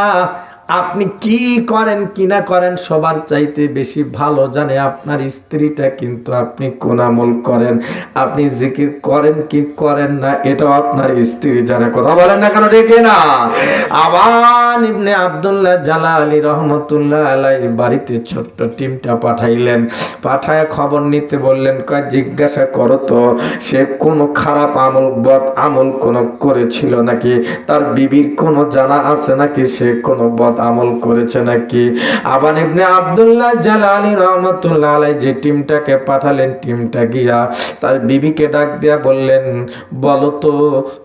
আপনি কি করেন কি না করেন, সবার চাইতে বেশি ভালো জানে আপনার স্ত্রীটা। কিন্তু আপনি কোন আমল করেন, আপনি জিকির করেন কি করেন না, এটাও আপনার স্ত্রী জানে। কথা বলেন না কেন, দেখে না? আবার ইবনে আব্দুল্লাহ জালালি রহমতুল্লাহ আলাইহি বাড়িতে ছোট্ট টিমটা পাঠাইলেন। পাঠায় খবর নিতে বললেন, কয় জিজ্ঞাসা করো তো সে কোনো খারাপ আমল বদ আমল কোনো করেছিল নাকি, তার বিবির কোনো জানা আছে নাকি সে কোনো বদ আমল করেছে নাকি। আবার ইবনে আব্দুল্লাহ জালালি রহমাতুল্লাহ আলাইহি যে টিমটাকে পাঠালেন, টিমটা গিয়া তার বিবিকে ডাক দিয়া বললেন, বলো তো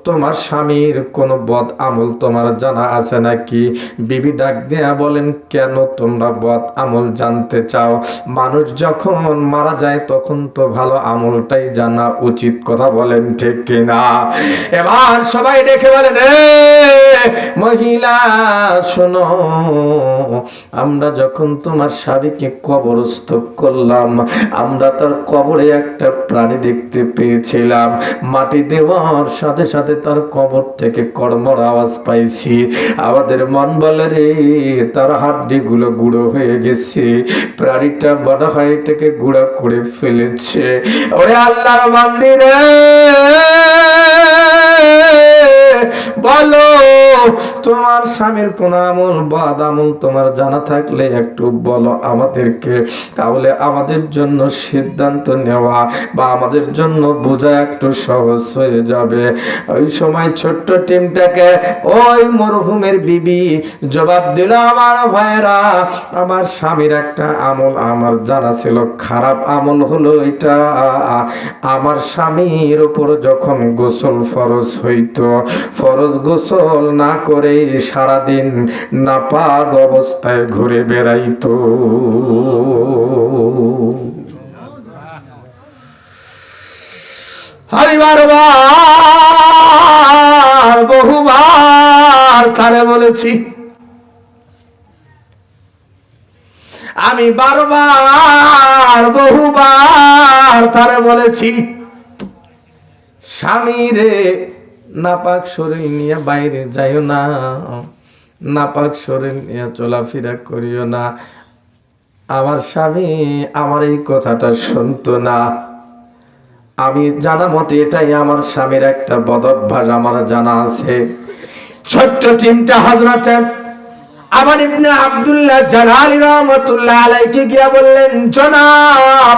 তোমার স্বামীর কোনো বদ আমল তোমার জানা আছে নাকি। বিবি ডাক দিয়া বলেন, কেন তোমরা বদ আমল জানতে চাও? মানুষ যখন মারা যায় তখন তো ভালো আমলটাই জানা উচিত। কথা বলেন ঠিক কিনা? এবার সবাই দেখে বলেন, মহিলা শোনো, আমরা যখন তোমার স্বামীকে কবরস্থ করলাম, আমরা তার কবরে একটা প্রাণী দেখতে পেয়েছিলাম। মাটি দেওয়ার সাথে সাথে তার কবর থেকে কর্মর আওয়াজ পাইছি। আমাদের মন বলে, রে তার হাড্ডি গুলো গুঁড়ো হয়ে গেছে, প্রাণীটা বড় হয় এটাকে গুঁড়া করে ফেলেছে। ওরে আল্লাহর বান্দিরে, বলো তোমার স্বামীর কোন আমল বদ আমল তোমার জানা থাকলে একটু বলো আমাদেরকে, তাহলে আমাদের জন্য সিদ্ধান্ত নেওয়া বা আমাদের জন্য বোঝা একটু সহজ হয়ে যাবে। ওই সময় ছোট্ট টিমটাকে ওই মরহুমের বিবি জবাব দিল, আমার ভাইরা, আমার স্বামীর একটা আমল আমার জানা ছিল, খারাপ আমল হলো এটা, আমার স্বামীর উপর যখন গোসল ফরজ হইতো, ফরজ গোসল না করে সারাদিন নাপাক অবস্থায় ঘুরে বেড়াইতো। আমি বারবার বহুবার তারে বলেছি, আমি বারবার বহুবার তারে বলেছি, স্বামী রে নাপাক শরীর নিয়ে বাইরে যাইও না, নাপাক শরীর নিয়ে চলাফেরা করিও না। আমার স্বামী আমার এই কথাটা শুনতো না। আমি জানা মতে এটাই আমার স্বামীর একটা বদ অভ্যাস আমার জানা আছে। ছোট্ট টিমটা হযরতে আবার ইবনে আব্দুল্লাহ জালালি রাহমাতুল্লাহ আলাইহি গিয়া বললেন, জনাব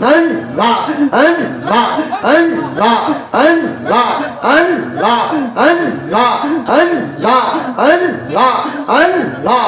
আল্লাহ আল্লাহ আল্লাহ আল্লাহ আল্লাহ আল্লাহ আল্লাহ আল্লাহ আল্লাহ আল্লাহ